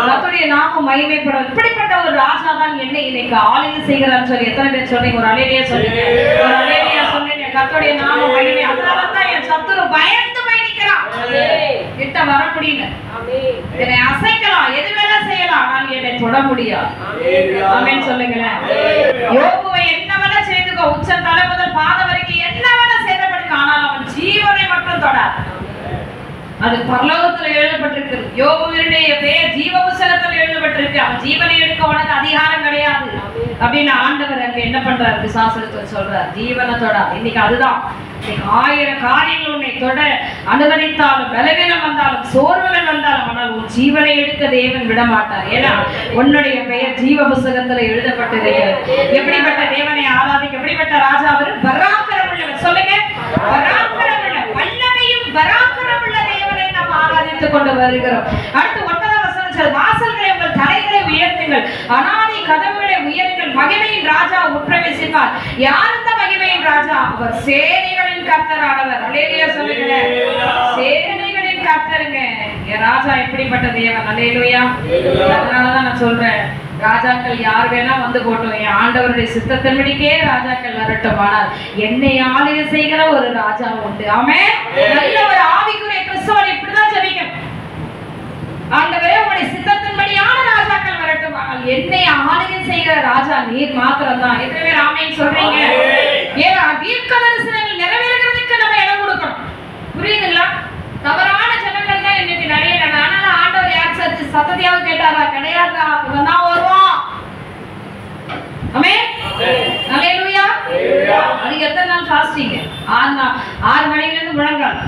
கர்த்தருடைய நாமம் மகிமைப்படும். இப்படிப்பட்ட ஒரு ராஜா தான் என்னை இன்னைக்கு ஆளுகை செய்கிறான்னு சொல்லி எத்தனை பேர் சொன்னீங்க, ஒரு அல்லேலூயா சொல்லுங்க, ஒரு அல்லேலூயா சொல்லுங்க. கர்த்தருடைய நாமம் மகிமை. அதனால தான் என் சத்துரு பயந்து போய் நிற்கிறான், கிட்ட வர முடியல. என்னை அசைக்கலாம், எது வேணா செய்யலாம், ஆனால் என்னை தொட முடியாது. ஆமென் சொல்லுங்களேன். யோபுவை என்ன வேணா செய்துக்கோ, உச்ச தலை முதல் பாதம் வரைக்கும் என்ன வேணா செய்யப்படுங்க, ஆனால் அவன் ஜீவனை மட்டும் தொடாது. அது பரலோகத்துல எழுதப்பட்டிருக்கு. யோபுவினுடைய பெயர் ஜீவ புஸ்தகத்துல எழுதப்பட்டிருக்கு. அவன் ஜீவனை எடுக்க உனக்கு அதிகாரம் கிடையாது அப்படின்னு ஆண்டவர் அங்க என்ன பண்றாரு, பிசாசுல சொல்றார், ஜீவனை தொட. இன்னைக்கு அதுதான். ஆயிரம் காரியங்கள் உன்னை தொட அனுமதித்தாலும், பலவீனம் வந்தாலும், சோர்வுகள் வந்தாலும், ஆனால் உன் ஜீவனை எடுக்க தேவன் விட மாட்டார். ஏன்னா உன்னுடைய பெயர் ஜீவ புஸ்தகத்துல எழுதப்பட்டிருக்கிறது. எப்படிப்பட்ட தேவனை ஆராதிக்க, எப்படிப்பட்ட ராஜா அவர், பராக்கிரம் உள்ளவர். சொல்லுங்க, பராக்கிரம் உள்ள, வல்லமையும் பராக்கிரம் உள்ள தேவனை நாம் ஆராதித்துக் கொண்டு வருகிறோம். அடுத்து 9ஆம் வசனம், வாசல்களை உங்கள் தலைகளை உயர்த்துங்கள், அநாதி கதவுகளை உயருங்கள், மகிமையின் ராஜா உட்பிரவேசிப்பார். யார் இந்த மகிமையின் ராஜா, அவர் சேனைகளின் கர்த்தரானவர். அல்லேலூயா சொல்லுங்க, சேனைகளின் கர்த்தருங்க. என் ராஜா எப்படிப்பட்ட தேவன். அல்லேலூயா. அதனாலதான் நான் சொல்றேன், ராஜாக்கள் யார் வேணா வந்து போட்டோம், என் ஆண்டவருடைய சித்தத்தின்படிக்கே ராஜாக்கள் வரட்டும், ஆனால் என்னை ஆளுகை செய்கிற ஒரு ராஜா உண்டு. ஆமென். நல்ல ஒரு ஆவிக்குரிய கிறிஸ்தவன் இப்படிதான் ஜெபிக்கணும், ஆண்டவரே உங்களுடைய சித்தத்தின்படியான ராஜாக்கள் வரட்டும், ஆனால் என்னை ஆளுகை செய்கிற ராஜா நீர் மாத்திரம் தான். எத்தனை பேர் ஆமென் சொல்றீங்க? ஏன்னா தீர்க்கதரிசனங்கள் நிறைவேறுகிறதுக்கு நம்ம இடம் கொடுக்கணும். புரியுதுங்களா? தவறான ஜனங்கள் தான் இன்னைக்கு நிறைய. ஆனால ஆண்டவர் யார் சத்தத்தையாவது கேட்டாரா? கிடையாதா. இவன் தான் வருவான். ஆமென். அல்லேலூயா. அதுக்கு எத்தனை நாள் ஃபாஸ்டிங்? 6 மணில இருந்து முழங்கால்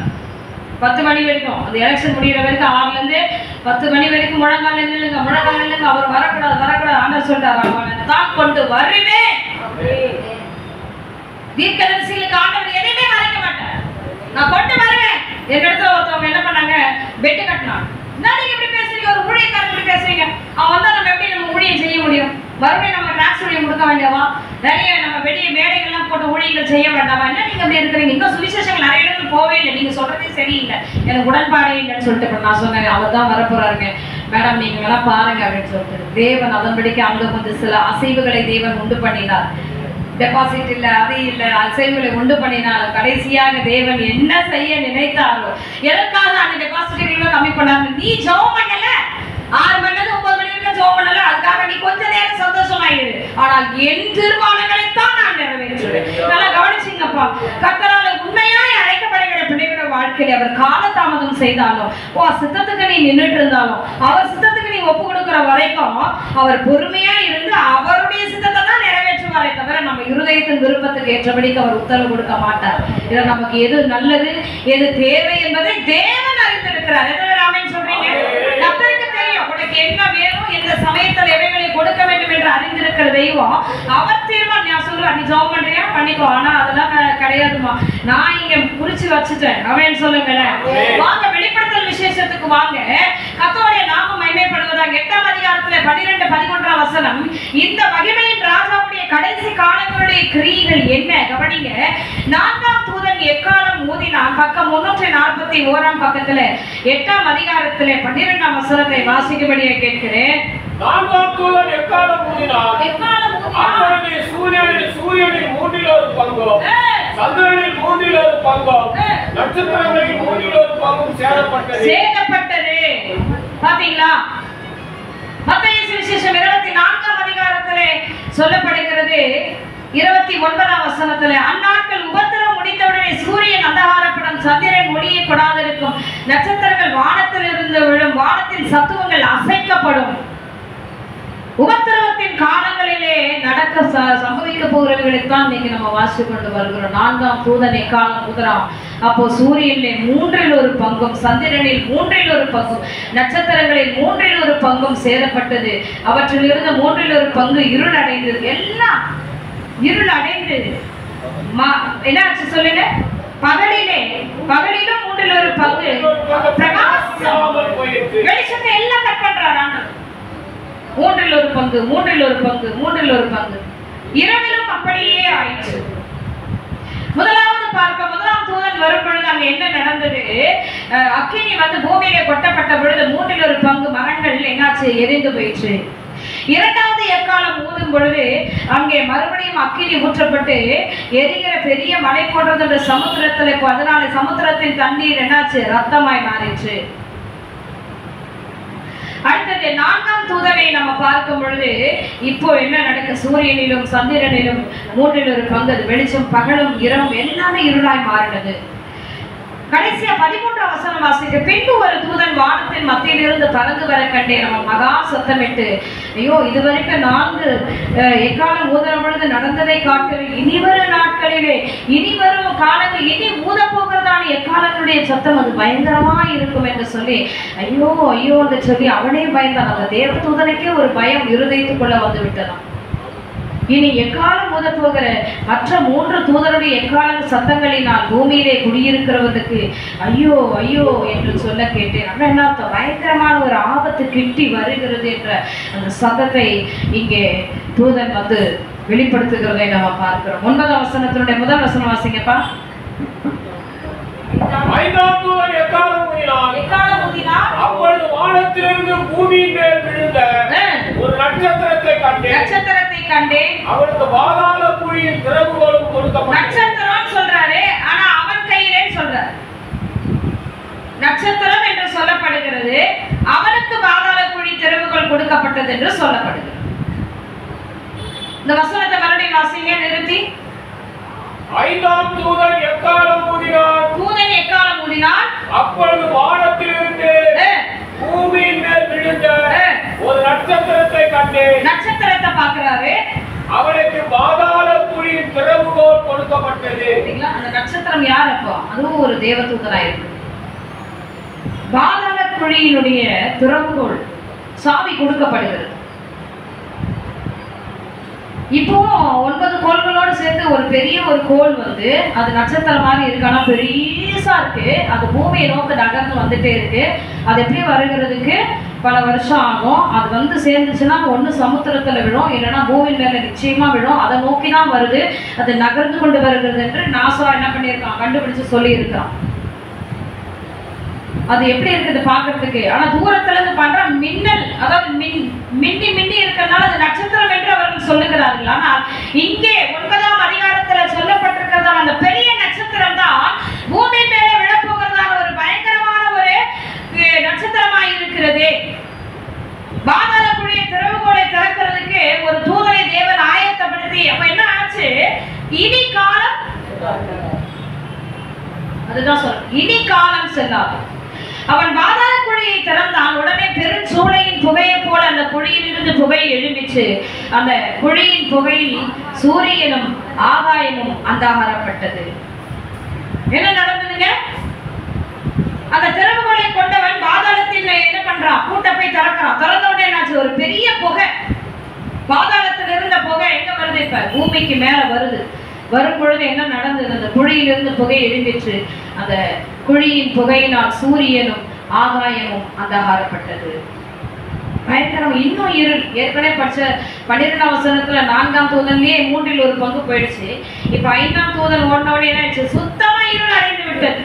10 மணி வரைக்கும். அது எலெக்ஷன் முடிகிற வரைக்கும் 6ல இருந்து 10 மணி வரைக்கும் முழங்கால் நில்லுங்க, முழங்கால் நில்லுங்க. அவர் வரக்கூடாது, வரக்கூடாது. ஆண்டவர் சொல்றாரு, அவனை தான் கொண்டு வருவேன். தீர்க்கதரிசிகளுக்கு ஆண்டவர் எதையுமே மறைக்க மாட்டார். நான் கொண்டு வருவேன். என் இடத்துல ஒருத்தவங்க என்ன பண்ணாங்க, பெட்டு கட்டினாங்க. என்ன நீங்க இப்படி பேசுறீங்க, ஒரு ஊழியக்காரன் இப்படி பேசுறீங்க, அவன் வந்தா நம்ம எப்படி நம்ம ஊழியம் செய்ய முடியும்? மறுபடியும் நம்ம டாக்ஸ் ஊழியம் கொடுக்க வேண்டாமா? நிறைய நம்ம வெளிய மேடைகள்லாம் போட்டு ஊழியங்கள் செய்ய வேண்டாமா? என்ன நீங்க அப்படி இருக்கிறீங்க? இன்னும் சுவிசேஷங்கள் நிறைய இடத்துல போவே இல்லை, நீங்க சொல்றதே சரியில்லை, எனக்கு உடன்பாடே இல்லைன்னு சொல்லிட்டு நான் சொன்னேன், அவர் தான் வரப்போறாருங்க மேடம், நீங்க எல்லாம் பாருங்க அப்படின்னு சொல்லிட்டு. தேவன் அதன்படிக்கு அங்க கொஞ்சம் சில அசைவுகளை தேவன் உண்டு பண்ணினார். டெபாசிட் இல்ல, அது இல்ல, அசைவுகளை உண்டு பண்ணினாலும் கடைசியாக தேவன் என்ன செய்ய நினைத்தாரோ, எதற்காக அந்த டெபாசிட் கம்மி பண்ணாரு? நீ ஜெபம் பண்ணல, 6 மணி நேரம் 9 மணி நேரம் ஜெபம் பண்ணல, அதுக்காக நீ கொஞ்ச நேரம் சந்தோஷமாயிரு, ஆனால் என் தீர்மானங்களைத்தான் நான் நிறைவேற்றுவேன். நல்லா கவனிச்சிங்கப்பா. கர்த்தரால உண்மையாய் அழைக்கப்படுகிற பிள்ளைகளோட வாழ்க்கையில அவர் காலதாமதம் செய்தாலும், சித்தத்துக்கு நீ நின்றுட்டு இருந்தாலும், அவர் சித்தத்துக்கு நீ ஒப்பு கொடுக்கிற வரைக்கும் அவர் பொறுமையா இருந்து அவருடைய சித்தத்தை தான் நிறைவேற்றுவாரே தவிர நம்ம இருதயத்தின் விருப்பத்துக்கு ஏற்றபடிக்கு அவர் உத்தரவு கொடுக்க மாட்டார். இதை நமக்கு எது நல்லது, எது தேவை என்பதை தேவன் அறிந்திருக்கிறார். எத்தனை ஆமென் சொல்றீங்க? கர்த்தருக்கு தெரியும் உனக்கு என்ன வேணும், எந்த சமயத்தில் எவைகளை கொடுக்க வேண்டும் என்று அறிந்திருக்கிற தெய்வம். அவர் தீர்மானம். நான் சொல்லுவேன், நீ ஜெபம் பண்றியா பண்ணிக்கோ, ஆனா அதெல்லாம் கிடையாதுமா, நான் இங்க குறிச்சு வச்சுட்டேன். ஆமென் சொல்லுங்களேன். வாங்க வெளிப்படுத்தல் விசேஷத்துக்கு வாங்க. கர்த்தருடைய நாமம் மகிமைப்படுவதாக சொல்றாங்க 8ஆம் அதிகாரத்துல 12, 11ஆம் வசனம். இந்த மகிமையின் ராஜாவுடைய கடைசி காலங்களுடைய கிரியைகள் என்ன? கவனிங்க. 4ஆம் தூதன் எக்காலம் ஊதினான். பக்கம் 341ஆம் பக்கத்துல 8ஆம் அதிகாரத்துல 12ஆம் வசனத்தை வாசிக்கும்படியா கேட்கிறேன். 4ஆம் தூதன் எக்காலம் ஊதினான். அப்பொழுது சூரியனின் மூன்றில் ஒரு பங்கும், சந்திரனின் மூன்றில் ஒரு பங்கும், நட்சத்திரங்களின் மூன்றில் ஒரு பங்கும் சேதப்பட்டது. பாத்தீங்களா? மத்தேயு சுவிசேஷம் 24ஆம் அதிகாரத்திலே சொல்லப்படுகிறது 29ஆம் வசனத்திலே, அந்நாட்கள் உபத்திரவம் முடிந்தவுடனே சூரியன் அந்தகாரப்படும், சந்திரன் ஒளியை கொடாதிருக்கும், நட்சத்திரங்கள் வானத்தில் இருந்து விழும், வானத்தின் சத்துவங்கள் அசைக்கப்படும். உபத்திரவத்தின் காலங்களிலே நடக்க சம்பவிக்க போகிறவர்களைத்தான் இன்னைக்கு நம்ம வாசித்து கொண்டு வருகிறோம். 4ஆம் தூதன் எக்காலம் ஊதுறான். அப்போ சூரியனில் 3இல் ஒரு பங்கும், சந்திரனில் 3இல் ஒரு பங்கும், நட்சத்திரங்களில் 3இல் ஒரு பங்கும் சேதப்பட்டது. அவற்றில் இருந்த 3இல் ஒரு பங்கு இருள் அடைந்தது. எல்லாம் இருள் அடைந்தது. என்ன ஆச்சு சொல்லுங்க? பகலிலும் 3இல் ஒரு பங்கு பிரகாசம், வெளிச்சத்தை எல்லாம் கட் பண்றாங்க. 3இல் ஒரு பங்கு, 3இல் ஒரு பங்கு, 3இல் ஒரு பங்கு. இரவிலும் அப்படியே ஆயிற்று. முதலாவது பார்க்க, 1ஆம் தூதன் வரும் பொழுது அங்க என்ன நடந்தது? அக்கினி வந்து பூமியிலே கொட்டப்பட்ட பொழுது 3இல் ஒரு பங்கு மரங்கள் என்னாச்சு? எரிந்து போயிற்று. 2வது எக்காலம் ஊதும் பொழுது அங்கே மறுபடியும் அக்கினி ஊற்றப்பட்டு எரிகிற பெரிய மலை போன்றது சமுத்திரத்துல. அதனால சமுத்திரத்தின் தண்ணீர் என்னாச்சு? ரத்தமாய் மாறிற்று. அடுத்தது 4ஆம் தூதனை நம்ம பார்க்கும் பொழுது இப்போ என்ன நடக்க? சூரியனிலும் சந்திரனிலும் 3இல் ஒரு பங்கு வெளிச்சம், பகலும் இரவும் எல்லாமே இருளாய் மாறினது. கடைசியா 13ஆம் வசனம் வாசிக்க, பின்பு ஒரு தூதன் வானத்தின் மத்தியிலிருந்து பறந்து வர கண்டேன். நம்ம மகா சத்தமிட்டு, ஐயோ இதுவரைக்கும் 4 எக்காலம் ஊதுற பொழுது நடந்ததை காட்டிலும் இனிவரும் நாட்களிலே, இனிவரும் காலங்கள், இனி ஊத போகிறதான எக்காலங்களுடைய சத்தம் அது பயங்கரமா இருக்கும் என்று சொல்லி ஐயோ ஐயோ என்று சொல்லி அவனே பயந்தான். அந்த தேவ தூதனுக்கே ஒரு பயம் இருதயத்துக்குள்ள வந்து விட்டதாம். இனி எக்காலம் ஊத போகிற மற்ற 3 தூதருடைய எக்கால சத்தங்களினால் பூமியிலே குடியிருக்கிறவனுக்கு ஐயோ ஐயோ என்று சொல்ல கேட்டேன். அப்படின்னா என்ன அர்த்தம்? பயங்கரமான ஒரு ஆபத்து கிட்டி வருகிறது என்ற அந்த சத்தத்தை இங்கே தூதன் வந்து வெளிப்படுத்துகிறதை நம்ம பார்க்கிறோம். 9ஆம் வசனத்தினுடைய முதல் வசனம் வாசிங்கப்பா. 5ஆம் தூதன் எக்காலம் ஊதினான். அப்பொழுது வானத்திலிருந்து பூமியின் மேல் விழுந்த ஒரு நட்சத்திரத்தை கண்டேன். அவனுக்கு பாதாள குழியின் திறவுகோலும் கொடுக்கப்பட்டது. நட்சத்திரம் சொல்றாரு, ஆனா அவன் கையிலே சொல்றாரு. நட்சத்திரம் என்று சொல்லப்படுகிறது, அவனுக்கு பாதாள குழி திறவுகோல் கொடுக்கப்பட்டது என்று சொல்லப்படுகிறது. இந்த வசனத்தை மறுபடியும் வாசிங்க நிறுத்தி. 5ஆம் தூதன் எக்காலம் ஊதினான். அப்பொழுது வானத்திலிருந்து பூமியின் மேல் விழுந்த ஒரு நட்சத்திரத்தை கண்டேன். நட்சத்திரத்தை பார்க்கிறாரு. அவனுக்கு பாதாள குழியின் திறவுகோல் கொடுக்கப்பட்டது. அந்த நட்சத்திரம் யார்? அப்போ அதுவும் ஒரு தேவதூதனா இருக்கு. பாதாள குழியினுடைய திறவுகோல் சாவி கொடுக்கப்படுகிறது. இப்போ 9 கோள்களோடு சேர்த்து ஒரு பெரிய ஒரு கோள் வந்து அது நட்சத்திரம் மாதிரி இருக்கு, ஆனா பெரியசா இருக்கு. அது பூமியை நோக்கி நகர்ந்து வந்துட்டே இருக்கு. அது எப்படி வருகிறதுக்கு பல வருஷம் ஆகும். அது வந்து சேர்ந்துச்சுன்னா ஒன்று சமுத்திரத்துல விழும், இல்லைன்னா பூமியின் மேல நிச்சயமா விழும். அதை நோக்கி தான் வருது, அது நகர்ந்து கொண்டு வருகிறது என்று நாசா என்ன பண்ணியிருக்கான்? கண்டுபிடிச்சு சொல்லி இருக்கான். அது எப்படி இருக்குது பாக்குறதுக்கு? ஆனா தூரத்துல இருந்து பண்ற மின்னல், அதாவது மின்னி மின்னி இருக்கிறதுனால அது நட்சத்திரம் என்று அவர்கள் சொல்லுகிறார்கள். ஆனால் இங்கே 9ஆம் அதிகாரத்துல சொல்லப்பட்டிருக்கிறதான அந்த பெரிய நட்சத்திரம் தான் பூமி மேலே விழப்போகிறதான ஒரு பயங்கரமான ஒரு நட்சத்திரமாய் இருக்கிறது. பாதாள குழிய திறவுகோலை திறக்கிறதுக்கு ஒரு தூதரை தேவன் ஆயத்தப்படுத்தி, அப்ப என்ன ஆச்சு? இனி காலம், அதுதான் சொல்ற, இனி காலம் செல்லாது. அவன் பாதாள குழியை திறந்தான். உடனே பெருஞ்சூளையின் புகையை போல அந்த குழியிலிருந்து புகை எழும்பிச்சு. அந்த குழியின் புகையில் சூரியனும் ஆகாயமும் அந்தாகரப்பட்டது. என்ன நடந்ததுங்க? அந்த திறவுகோலை கொண்டவன் பாதாளத்தில் என்ன பண்றான்? பூட்டப்பை திறக்கிறான். திறந்த உடனே என்னாச்சு? ஒரு பெரிய புகை, பாதாளத்தில் இருந்த புகை எங்க வருது? இப்ப பூமிக்கு மேல வருது. வரும் பொழுது என்ன நடந்தது? அந்த குழியிலிருந்து புகை எழும்பிற்று. அந்த குழியின் புகையினால் சூரியனும் ஆகாயமும் அந்தகாரப்பட்டது. பயங்கரம். இன்னும் இருள். ஏற்கனவே படிச்ச 12ஆம் வசனத்துல 4ஆம் தூதன்லயே 1/3 பங்கு போயிடுச்சு. இப்ப 5ஆம் தூதன் ஓடினோடனே என்ன ஆயிடுச்சு? சுத்தமா இருள் அடைந்து விட்டது.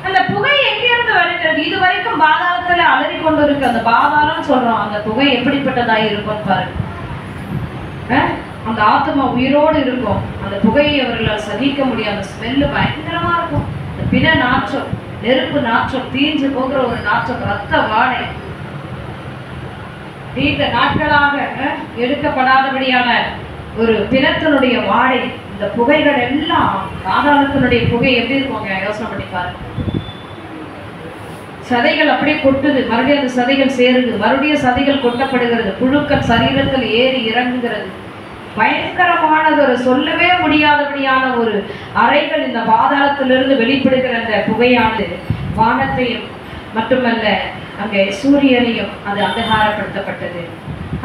அந்த புகை எங்கிருந்து வருகிறது? இது வரைக்கும் பாதாளத்துல அலறி கொண்டு இருக்கு. அந்த பாதாளம் சொல்றோம். அந்த புகை எப்படிப்பட்டதாக இருக்கும் பாருங்க. அந்த ஆத்மா உயிரோடு இருக்கும். அந்த புகையை அவர்களால் சகிக்க முடியாது. அந்த ஸ்மெல்லு பயங்கரமா இருக்கும். அந்த பிண நாற்றம், நெருப்பு நாற்றம், தீஞ்சு போகிற ஒரு நாற்றம், ரத்த வாடை, நீண்ட நாட்களாக எடுக்கப்படாதபடியான ஒரு பிணத்தினுடைய வாடை. இந்த புகைகள் எல்லாம் பாதாளத்தினுடைய புகை எப்படி இருக்குங்க? யோசனை பண்ணி பாருங்க. சதைகள் அப்படியே கொட்டுது, மறுபடியும் அந்த சதைகள் சேருது, மறுபடியும் சதைகள் கொட்டப்படுகிறது, புழுக்கள் சரீரத்தில் ஏறி இறங்குகிறது. பயங்கரமானது, ஒரு சொல்லவே முடியாதபடியான ஒரு அறைகள் இந்த பாதாளத்திலிருந்து வெளிப்படுகிற அந்த புகையானது வானத்தையும் மட்டுமல்ல அங்கே சூரியனையும் அது அந்தகாரப்படுத்தப்பட்டது.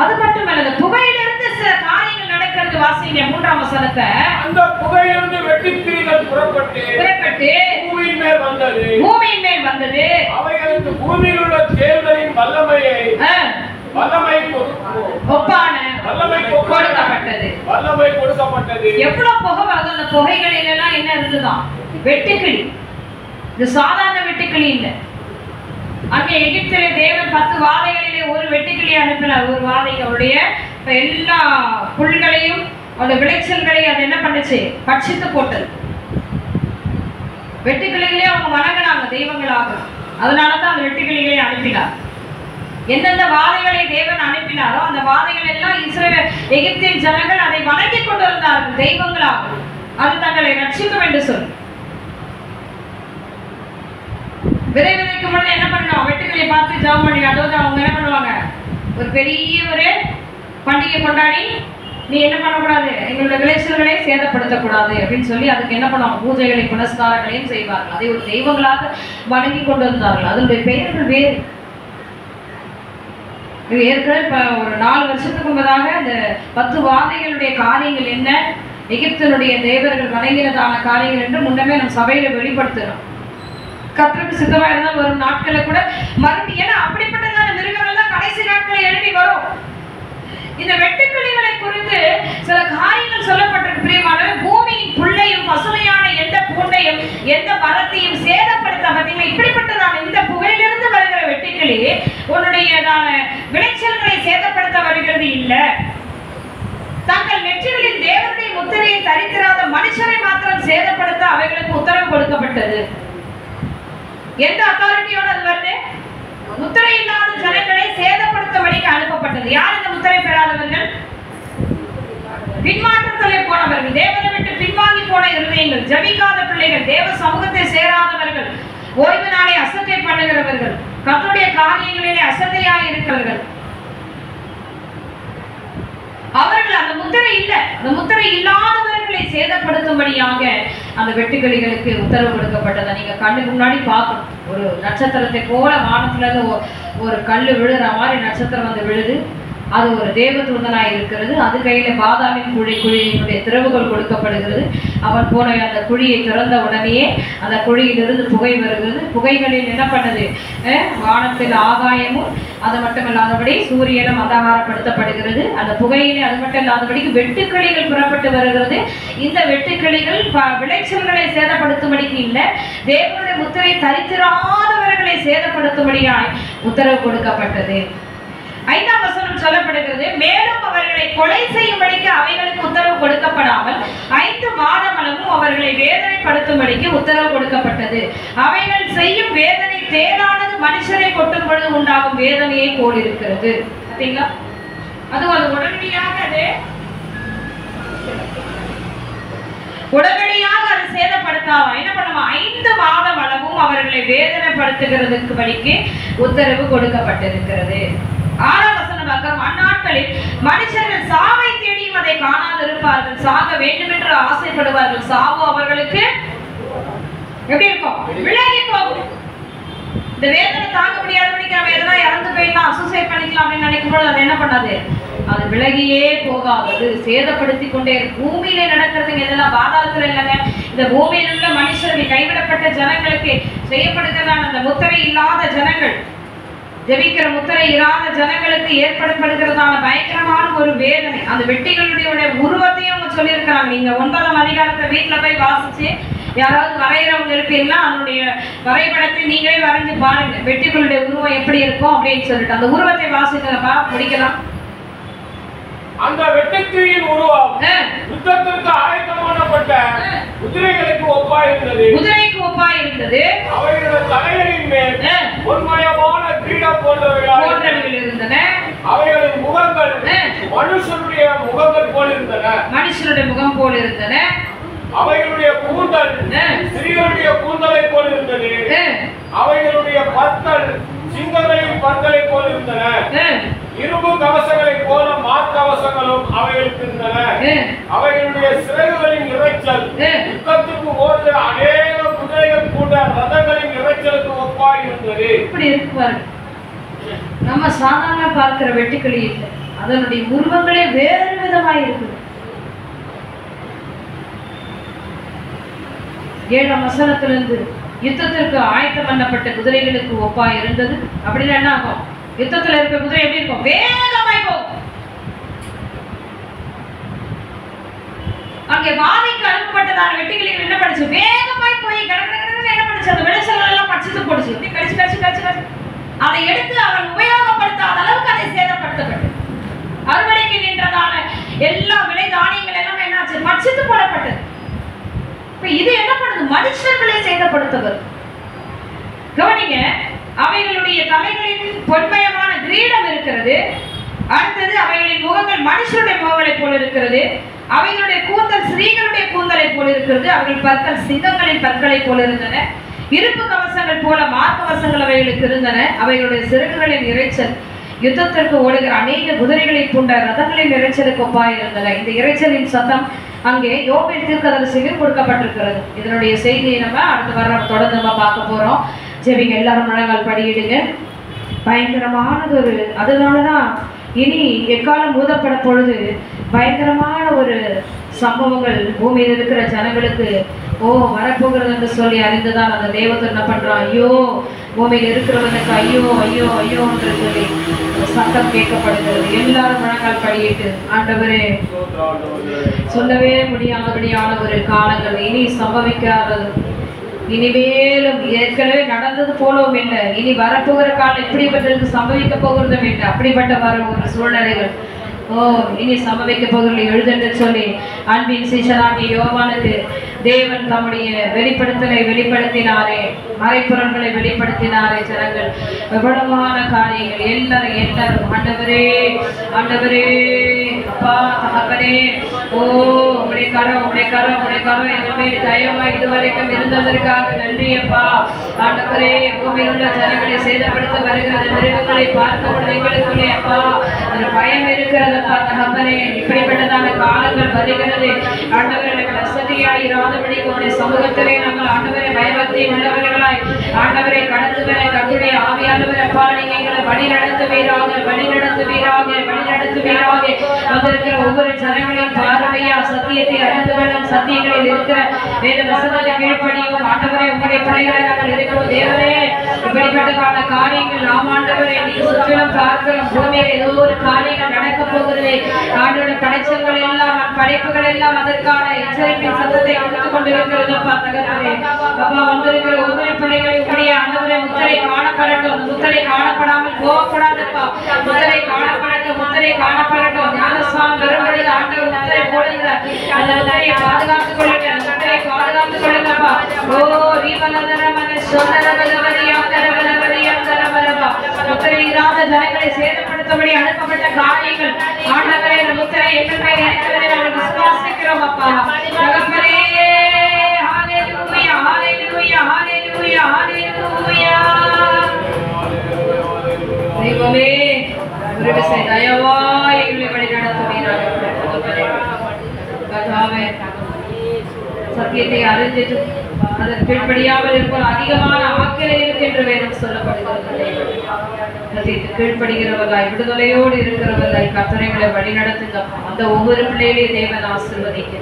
அது மட்டுமல்ல, அந்த புகையிலிருந்து சில காரியங்கள் நடக்கிறது. வாசிங்க 3ஆம் வசனத்தை. அந்த புகையிலிருந்து வெட்டுக்கிளிகள் புறப்பட்டு பூமியின் மேல் வந்தது. அவைகளுக்கு பூமியில் உள்ள தேவனின் வல்லமை கொடுக்கப்பட்டது. எவ்வளவு புகை வருது? அந்த புகைகளில் எல்லாம் என்ன இருந்துதான்? வெட்டுக்கிளி. இது சாதாரண வெட்டுக்கிளி இல்லை. அங்கே எகிப்திலே தேவன் 10 வாதைகளிலே ஒரு வெட்டுக்கிளி அனுப்பினார். ஒரு வாதை அவருடைய எல்லா புல்களையும் அந்த விளைச்சல்களையும் அது என்ன பண்ணுச்சு? பட்சித்து போட்டது. வெட்டுக்கிளிகளே அவங்க வணங்கினாங்க தெய்வங்களாக. அதனாலதான் அந்த வெட்டுக்கிளிகளை அனுப்பினார். எந்தெந்த வாதைகளை தேவன் அனுப்பினாரோ அந்த வாதைகள் எல்லாம் இஸ்ரவேல் எகிப்தின் ஜனங்கள் அதை வணங்கி கொண்டிருந்தார்கள் தெய்வங்களாக. அது தங்களை ரட்சிக்கும் என்று சொல்லி விதை விதைக்கும் பொழுது என்ன பண்ணணும்? வெட்டுக்கிளியை பார்த்து ஜெபம் பண்ணி, அதாவது அவங்க என்ன பண்ணுவாங்க? ஒரு பெரிய ஒரு பண்டிகை கொண்டாடி, நீ என்ன பண்ணக்கூடாது, எங்களுடைய விளைச்சல்களை சேதப்படுத்தக்கூடாது அப்படின்னு சொல்லி அதுக்கு என்ன பண்ணுவாங்க? பூஜைகளை புனஸ்காரங்களையும் செய்வார்கள். அதை ஒரு தெய்வங்களாக வணங்கி கொண்டு வந்தார்கள். அதனுடைய பெயர்கள் வேறு. இது ஏற்கனவே இப்போ ஒரு 4 வருஷத்துக்கு முன்பதாக இந்த 10 வாதைகளுடைய காரியங்கள் என்ன, எகிப்தினுடைய தேவர்கள் வணங்கினதான காரியங்கள் என்று முன்னமே நம்ம சபையில வெளிப்படுத்துகிறோம். கர்த்தருக்கு சித்தமா இருந்தால் வரும் நாட்களை கூட மறுபடியும், ஏன்னா அப்படிப்பட்டதான மிருகங்கள் எல்லாம் கடைசி நாட்களில் எழுதி வரும். இந்த வெட்டுக்கிளிகளை குறித்து சில காரியங்கள் சொல்லப்பட்டிருக்கு. பிரியமான பூமியின் புல்லையும் பசுமையான எந்த பூண்டையும் எந்த மரத்தையும் சேதப்படுத்த பார்த்தீங்கன்னா, இப்படிப்பட்டதான இந்த புகையிலிருந்து வருகிற வெட்டுக்கிளி உன்னுடையதான விளைச்சல்களை சேதப்படுத்த வருகிறது இல்லை. தங்கள் நெற்றிகளின் தேவனுடைய முத்திரையை தரித்திராத மனுஷரை மாத்திரம் சேதப்படுத்த அவைகளுக்கு உத்தரவு கொடுக்கப்பட்டது. எந்த அத்தாரிட்டியோட அது வருது? முத்திரை இல்லாத ஜனங்களை சேதப்படுத்தும்படிக்கு அனுப்பப்பட்டது. யார் இந்த முத்திரை பெறாதவர்கள்? பின்மாற்றத்திலே போனவர்கள், தேவனை விட்டு பின்வாங்கி போன இருதயங்கள், ஜபிக்காத பிள்ளைகள், தேவ சமூகத்தை சேராதவர்கள், ஓய்வு நாளை அசட்டை பண்ணுகிறவர்கள், கர்த்தருடைய காரியங்களிலே அசட்டையாக இருக்கிறவர்கள், அவர்கள் அந்த முத்திரை இல்லை. அந்த முத்திரை இல்லாதவர்களை சேதப்படுத்தும்படியாக அந்த வெட்டுக்கிளிகளுக்கு உத்தரவு கொடுக்கப்பட்டதை நீங்க கண்ணுக்கு முன்னாடி பார்க்கணும். ஒரு நட்சத்திரத்தை போல வானத்துல இருந்து ஒரு கல் விழுற மாதிரி நட்சத்திரம் வந்து விழுது. அது ஒரு தேவதூதனாய் இருக்கிறது. அது கையில பாதாமின் குழியினுடைய திறவுகள் கொடுக்கப்படுகிறது. அவன் போன அந்த குழியை திறந்த உடனேயே அந்த குழியிலிருந்து புகை வருகிறது. புகைகளில் என்ன பண்ணது? வானத்தில் ஆகாயமும் அது மட்டுமில்லாதபடி சூரியனும் அந்தகாரப்படுத்தப்படுகிறது. அந்த புகையிலே அது மட்டும் இல்லாதபடிக்கு வெட்டுக்கிளிகள் புறப்பட்டு வருகிறது. இந்த வெட்டுக்கிளிகள் விளைச்சல்களை சேதப்படுத்தும்படிக்கு இல்லை, தேவனுடைய முத்திரை தரித்திராதவர்களை சேதப்படுத்தும்படியாய் உத்தரவு கொடுக்கப்பட்டது. 5ஆம் வசனம் சொல்லப்படுகிறது, மேலும் அவர்களை கொலை செய்யும்படிக்கு அவைகளுக்கு உத்தரவு கொடுக்கப்படாமல் 5 மாதங்களும் அவர்களை வேதனைப்படுத்தும்படிக்கு உத்தரவு கொடுக்கப்பட்டது. அவைகள் செய்யும் வேதனை தேனானது மனுஷரை கொட்டும் பொழுது உண்டாகும் வேதனையை போல் இருக்கிறது. பார்த்தீங்களா? அது உடனடியாக அது சேதப்படுத்தாம என்ன பண்ணுமா? 5 மாதம் அளவும் அவர்களை வேதனைப்படுத்துகிறதுக்கு படிக்கு உத்தரவு கொடுக்கப்பட்டிருக்கிறது. 6ஆம் வசனம் பார்க்கிறோம், அந்நாட்களில் மனுஷர்கள் சாவை தேடியும் அதை காணாதிருப்பார்கள், சாக வேண்டும் என்று ஆசைப்படுவார்கள், சாவு அவர்களுக்கு எப்படி இருக்கும்? விலகி போகும். இந்த வேதனை தாங்க முடியாதபடிக்கு நம்ம எதனா இறந்து போயிடலாம், சூசைட் பண்ணிக்கலாம் அப்படின்னு நினைக்கும் போது அது என்ன பண்ணாது? அது விலகியே போகாது, அது சேதப்படுத்தி கொண்டே பூமியிலே நடக்கிறதுங்க. இதெல்லாம் பாதாளத்துல இல்லைங்க, இந்த பூமியில் உள்ள மனுஷர்கள், கைவிடப்பட்ட ஜனங்களுக்கு செய்யப்படுகிறதான அந்த முத்திரை இல்லாத ஜனங்கள், ஜெபிக்கிற முத்திரை இராத ஜனங்களுக்கு ஏற்படுத்தப்படுகிறதான பயங்கரமான ஒரு வேதனை. அந்த வெட்டிகளுடைய உருவத்தையும் அவங்க சொல்லியிருக்கிறாங்க. நீங்க 9ஆம் அதிகாரத்தை வீட்டுல போய் வாசிச்சு யாராவது வரைகிறவங்க இருப்பீங்களா, அதனுடைய வரைபடத்தை நீங்களே வரைஞ்சு பாருங்க, வெட்டிகளுடைய உருவம் எப்படி இருக்கும் அப்படின்னு சொல்லிட்டு. அந்த உருவத்தை வாசிக்கிறப்பா முடிக்கலாம். அந்த வெட்டுக்கிளியின் உருவம் யுத்தத்திற்கு ஆயத்தமானப்பட்ட குதிரைகளுக்கு ஒப்பாயிருந்தது. குதிரைக்கு ஒப்பாயிருந்தது. அவைகளுடைய தலைகளின் மேல் பொன்மயமான கிரீடம் போன்றவைகள் இருந்தன. அவைகளின் முகங்கள் மனுஷனுடைய முகங்கள் போல் இருந்தன. மனுஷனுடைய முகம் போல் இருந்தன. அவைகளுடைய கூந்தல் ஸ்திரீகளுடைய கூந்தலை போல் இருந்தது. அவைகளுடைய பற்கள் சிங்கங்களின் பற்களை போல் இருந்தன. இரும்பு கவசங்களை போல மார்க்கவசங்களும் அவைகளுக்கு இருந்தன. அவைகளுடைய சிறகுகளின் இறைச்சல் யுத்தத்துக்கு ஓடுகிற அநேக குதிரைகள் கூட ரதங்களின் இறைச்சலுக்கு ஒப்பாய் இருந்தது. இப்படி இருக்குவாரு. நம்ம சாதாரண பார்க்கிற வெட்டுக்கிளி இல்லை, அதனுடைய உருவங்களே வேறு விதமாய் இருக்குது. 7ஆம் வசனத்திலிருந்து யுத்தத்திற்கு ஆயத்தம் பண்ணப்பட்ட குதிரைகளுக்கு ஒப்பாய் இருந்தது. அப்படின்னா என்ன ஆகும்? யுத்தத்துல இருக்க குதிரை எப்படி இருக்கும்? வேகமாய் போகும். அங்கே வாதைக்கு அனுப்பப்பட்டதான வெட்டுக்கிளிகள் என்ன பண்ணுச்சு? வேகமாய் போய் கடற்கரை என்ன பண்ணுச்சு? அந்த விளைச்சல் எல்லாம் பறிச்சு போடுச்சு. இப்படி கடிச்சு கடிச்சு கடிச்சு கடிச்சு அதை எடுத்து அவன் உபயோகப்படுத்தாத அளவுக்கு அதை சேதப்படுத்தப்பட்டு அறுவடைக்கு நின்றதான எல்லா விளை தானியங்கள் எல்லாம் என்னாச்சு? பறிச்சு போடப்பட்டது. இப்ப இது என்ன பண்ணுது? மனுஷர்களை சேதப்படுத்துவது. கவனிங்க, அவைகளுடைய தலைகளின் பொன்மயமான கிரீடம் இருக்கிறது. அடுத்தது அவைகளின் முகங்கள் மனுஷருடைய முகங்களை போல இருக்கிறது. அவைகளுடைய கூந்தல் ஸ்திரீகளுடைய கூந்தலை போல இருக்கிறது. அவர்கள் பற்கள் சிங்கங்களின் பற்களை போல இருந்தன. இருப்பு கவசங்கள் போல மார்க்கவசங்கள் அவைகளுக்கு இருந்தன. அவைகளுடைய சிறகுகளின் இறைச்சல் யுத்தத்திற்கு ஓடுகிற அநேக குதிரைகளை கொண்ட ரதங்களின் இறைச்சலுக்கு ஒப்பாய் இருந்தன. இந்த இறைச்சலின் சத்தம் அங்கே யோபேல் தீர்க்கதரிசிக்கு கொடுக்கப்பட்டிருக்கிறது. இதனுடைய செய்தியை நம்ம அடுத்த வாரம் தொடர்ந்து நம்ம பார்க்க போறோம். ஜெபிங்க, எல்லாரும் முழங்கால் படியிடுங்க. பயங்கரமானது ஒரு, அதனாலதான் இனி எக்காலம் ஊதப்பட பொழுது பயங்கரமான ஒரு சம்பவங்கள் பூமியில் இருக்கிற ஜனங்களுக்கு வரப்போகிறது என்று சொல்லி அறிந்துதான் அந்த தேவதூதன் என்ன பண்றான்? ஐயோ, பூமியில் இருக்கிறவனுக்கு ஐயோ ஐயோ ஐயோ என்று சொல்லி சத்தம் கேட்கப்படுகிறது. எல்லாரும் முழங்கால் படியிட்டு, ஆண்டவரே, சொல்லவே முடியாதபடியான ஒரு காலங்கள் இனி சம்பவிக்காதது, இனிமேலும் ஏற்கனவே நடந்தது போலவும் இல்லை, இனி வரப்போகிற காலம் இப்படிப்பட்டது சம்பவிக்க போகிறதும் இல்லை. அப்படிப்பட்ட வர ஒரு சூழ்நிலைகள் இனி சம்பவிக்க போகிறது எழுதென்று சொல்லி அன்பின் சீஷனாகிய யோவானுக்கு தேவன் தம்முடைய வெளிப்படுத்தலை வெளிப்படுத்தினாரே, மறைப்புறங்களை வெளிப்படுத்தினாரே. ஜனங்கள் விபடமான காரியங்கள் எல்லாரும் ஆண்டவரே ஆண்டவரே அப்பா தகப்பனே, உடைய கரம் எங்கள் தயவாய் இதுவரைக்கும் இருந்ததற்காக நன்றி அப்பா. ஆண்டவரே, பூமியில் உள்ள ஜனங்களை சேதப்படுத்த வருகிற மிருகங்களை பார்த்தவுடன் எங்களுக்குள்ளே அப்பா ஒரு பயம் இருக்கிறது அப்பா தகப்பனே. இப்படிப்பட்டதான காலங்கள் வருகிறது ஆண்டவரே. வசதியாய் இராதபடி உடைய சமூகத்திலே நாங்கள் ஆண்டவரை பயபக்தி உள்ளவர்களாய் ஆண்டவரை கடந்து வர கர்த்தருடைய ஆவியானவர் அப்பா நீங்க எங்களை வழி நடத்துவீராக வந்திருக்கிற ஒவ்வொரு ஜனங்களையும் பார்வையா சத்தியத்தை அறிந்து கொள்ளும். சத்தியங்களில் இருக்கிற வேத வசனத்தை கீழ்ப்படியும் ஆண்டவரை உங்களுடைய பிள்ளைகளை நாங்கள் இருக்கிறோம். தேவரே, இப்படிப்பட்டதான காரியங்கள் நாம் ஆண்டவரை நீ சுற்றிலும் பார்க்கிறோம். பூமியில் ஏதோ ஒரு காரியங்கள் நடக்க போகிறது. ஆண்டோட படைச்சல்கள் எல்லாம் படைப்புகள் எல்லாம் அதற்கான எச்சரிப்பின் சத்தத்தை கொடுத்து கொண்டிருக்கிறது அப்பா தகப்பனே. அப்பா வந்திருக்கிற ஒவ்வொரு பிள்ளைகளை உடைய ஆண்டவரை முத்திரை காணப்படட்டும். முத்திரை காணப்படாமல் போகக்கூடாதுப்பா. முத்திரை காணப்படட்டும். ஞானஸ்நானம் வரும்பொழுது ஆண்டவர் முத்திரை போடுகிறார். அந்த முத்திரையை பாதுகாத்துக் கொள்ளுங்க. அந்த முத்திரையை பாதுகாத்துக் கொள்ளுங்கப்பா. முத்திரை இராத ஜனங்களை சேதப்படுத்தபடி அனுப்பப்பட்ட காரியங்கள் ஆண்டவரே, இந்த முத்திரை எங்கள் மேல் இருக்கிறதை நாங்கள் விசுவாசிக்கிறோம் அப்பா தகப்பனே. ஹல்லேலூயா ஹல்லேலூயா ஹல்லேலூயா ஹல்லேலூயா. தெய்வமே, ஒரு விசை தயவாய் எங்களை வழி நடத்துவீராக. சத்தியத்தை அறிஞ்சிட்டு அதன் கீழ்ப்படியாமல் இருப்போம் அதிகமான ஆக்கிரை இருக்கின்ற வேதம் சொல்லப்படுகிறது. சத்தியத்தை கீழ்ப்படுகிறவர்களாய் விடுதலையோடு இருக்கிறவர்களாய் கர்த்தரைகளை வழி நடத்துங்க. அந்த ஒவ்வொரு பிள்ளைகளையும் தேவன் ஆசீர்வதிக்க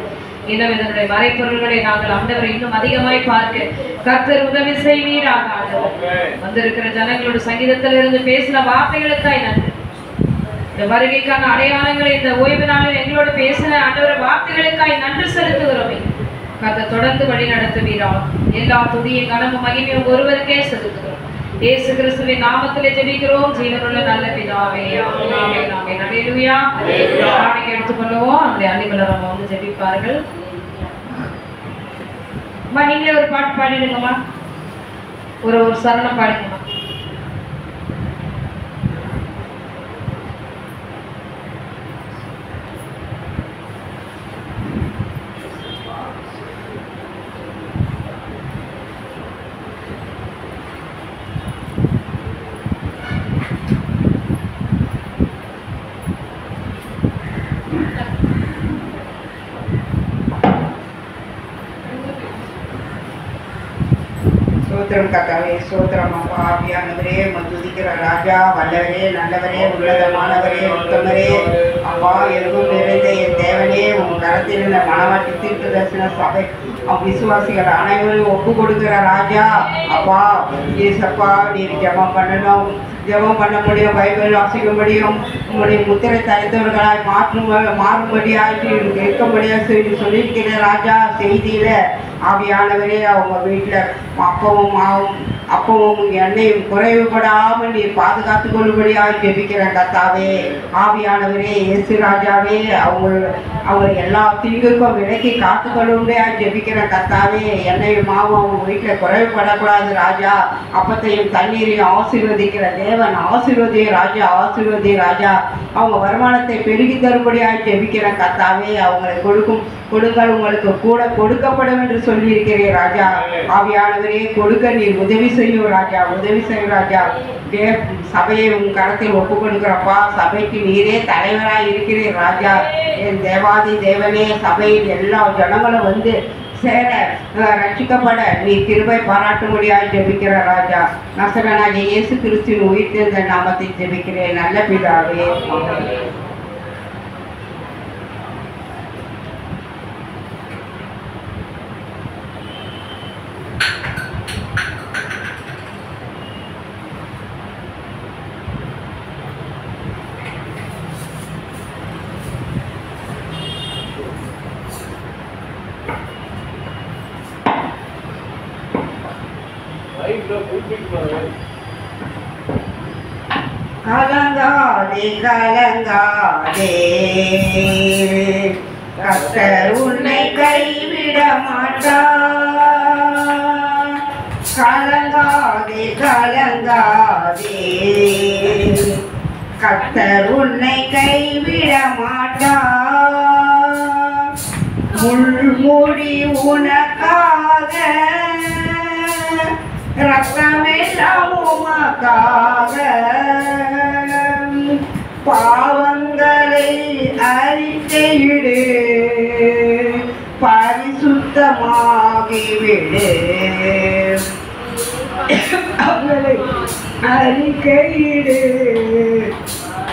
இன்னும் இதனுடைய மறைப்பொருள்களை நாங்கள் ஆண்டவரை இன்னும் அதிகமாய் பார்க்க கர்த்தர் உதவி செய்வீராக. ஆண்டவர் வந்திருக்கிற ஜனங்களோட சங்கீதத்திலிருந்து பேசின வார்த்தைகளுக்காய் நன்றி. இந்த வருகைக்கான அடையாளங்களை இந்த ஓய்வு நாளில் எங்களோடு பேசின ஆண்டவர் வார்த்தைகளுக்காய் நன்றி செலுத்துகிறோமே. கர்த்தர் தொடர்ந்து வழி நடத்துவீராக. எல்லா துதியும் கனமும் மகிமையும் ஒருவருக்கே செலுத்துகிறோம். இயேசு கிறிஸ்துவின் நாமத்திலே ஜெபிக்கிறோம் ஜீவனுள்ள நல்ல பிதாவே. ஆமென் ஆமென். அல்லேலூயா. காணிக்கை எடுத்துக்கொள்வோம். நம்முடைய அன்னிமலரம்மா வந்து ஜெபிப்பார்கள். அம்மா நீங்களே ஒரு பாட்டு பாடிடுங்கம்மா. ஒரு சரணம் பாடுங்கம்மா. சோத்திரம் கர்த்தாவே, சோத்திரம் அப்பா. ஆவியானவரே, துதிக்கிற ராஜா, வல்லவரே, நல்லவரே, உன்னதமானவரே, உத்தமரே, அப்பா எங்கும் நிறைந்த என் தேவனே, உன் கரத்தில் இந்த மனவாட்டி தீர்க்க தரிசன சபை விசுவாசிகள் அனைவரும் ஒப்பு கொடுக்கிற ராஜா, அப்பா ஏசப்பா நீர் ஜெபம் பண்ணணும், ஜெபம் பண்ண முடியும், பைபிள் வாசிக்க முடியும், உங்களுடைய முத்திரை தரித்தவர்களாய் மாறும்படியாக இருக்கும்படியாக சொல்லியிருக்கிற ராஜா. செய்தியில ஆவியானவரே அவங்க வீட்டில் அப்பவும் எண்ணெயும் குறைவுபடாமல் நீர் பாதுகாத்து கொள்ளும்படியாக ஜெபிக்கிறேன் கர்த்தாவே. ஆவியானவரே, இயேசு ராஜாவே, அவங்க எல்லா தீங்குக்கும் விலக்கி காத்து கொள்ளும்படியாக ஜெபிக்கிறேன் கர்த்தாவே. எண்ணெயும் மாவும் அவங்க வீட்டில் குறைவுபடக்கூடாது ராஜா. அப்பத்தையும் தண்ணீரையும் ஆசீர்வதிக்கிற தேவன், ஆசீர்வதிய ராஜா, ஆசீர்வதிய ராஜா. அவங்க வருமானத்தை பெருகி தரும்படியாக ஜெபிக்கிறேன் கர்த்தாவே. அவங்களை கொடுங்கள், உங்களுக்கு கூட கொடுக்கப்படும் என்று சொல்லியிருக்கிறேன் ராஜா. ஆவியானவரே, கொடுக்க நீர் உதவி செய்யும் ராஜா, உதவி செய்யும் ராஜா. சபையை உன் கரத்தில் ஒப்பு கொடுக்கிறப்பா. சபைக்கு நீரே தலைவராக இருக்கிறேன் ராஜா. என் தேவாதி தேவனே, சபையில் எல்லா ஜனங்களும் வந்து சேர ரட்சிக்கப்பட நீ கிருபை பாராட்டும்படியாக ஜெபிக்கிற ராஜா. நசரனாகிய இயேசு கிறிஸ்துவின் உயிர்த்தெழுந்த நாமத்தை ஜெபிக்கிறேன் நல்ல பிதாவே. கலங்காதே கலங்காதே, கர்த்தர் உன்னை கைவிட மாட்டார். கலங்காதே கலங்காதே, கர்த்தர் உன்னை கைவிட மாட்டார். முள்முடி உனக்காக, ரத்தமெல்லாம் உமக்காக, பாவங்களை அறிக்கையிடு, பரிசுத்தமாகிவிடு. அவங்களை அறிக்கையிடு,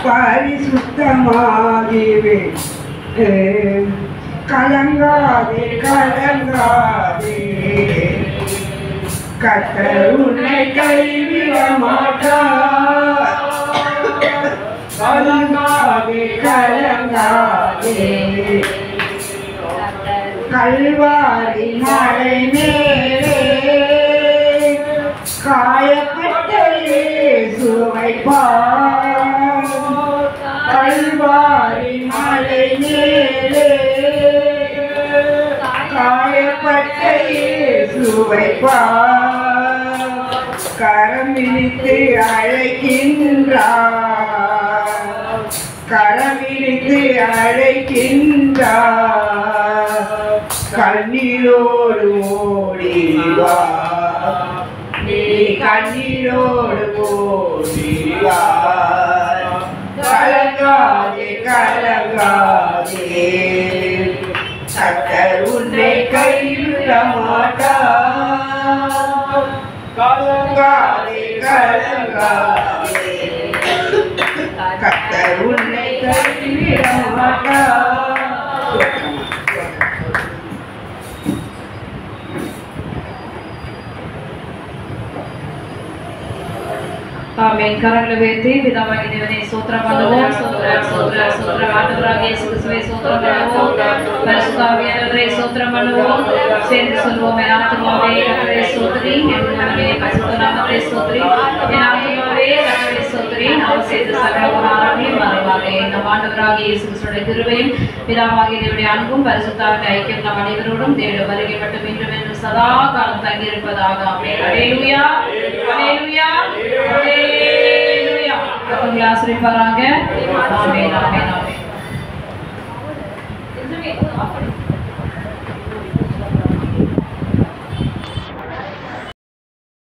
பரிசுத்தமாகிவிடு. கலங்காதே கலங்காதே, கர்த்தர் உன்னை கைவிட மாட்டார். கலங்காதே கலங்காதே, கல்வாரி மலை மேலே காயப்பட்ட இயேசுவை பார். கல்வாரி மலை மேலே காயப்பட்ட இயேசுவை பார். கரம் விரித்து அழைக்கின்றார், கரம் விரித்து அழைக்கின்றார். கண்ணீரோடு ஓடிவா, நீ கண்ணீரோடு ஓடிவா. கலங்காதே கலங்காதே, கர்த்தர் உன்னை கைவிட மாட்டார். கலங்காதே கலங்காதே, கர்த்தர் உன்னை கைவிட மாட்டார். ஆமென். கரங்களை உயர்த்தி பிதாவாகிய தேவனே ஸ்தோத்திரம் பண்ணுவோம். ஸ்தோத்திரம் ஸ்தோத்திரம் ஸ்தோத்திரம். ஆண்டவராகிய இயேசு கிறிஸ்துவே ஸ்தோத்திரம் பண்ணுவோம். பரிசுத்த ஆவியானவரே ஸ்தோத்திரம் பண்ணுவோம். சேர்ந்து சொல்வோம். என் ஆத்துமாவே கர்த்தரை ஸ்தோத்திரி, என் மனமே பரிசுத்த நாமத்தை ஸ்தோத்திரி, என் ஆத்துமாவே கர்த்தரை ஸ்தோத்திரி, நாம் செய்த சகல உபகாரங்களையும் மறவாதே. நம் ஆண்டவராகிய இயேசு கிறிஸ்துவின் கிருபையும் பிதாவாகிய தேவனுடைய அன்பும் பரிசுத்த ஆவியின் ஐக்கியம் நம் அனைவரோடும் தேவனுடைய வருகை மட்டும் இன்றும் என்றும் சதா காலம் தங்கியிருப்பதாக. ஆமென். அல்லேலூயா அல்லேலூயா அல்லேலூயா. ஆசிரியப்பாராங்க. ஆமென் ஆமென் ஆமென்.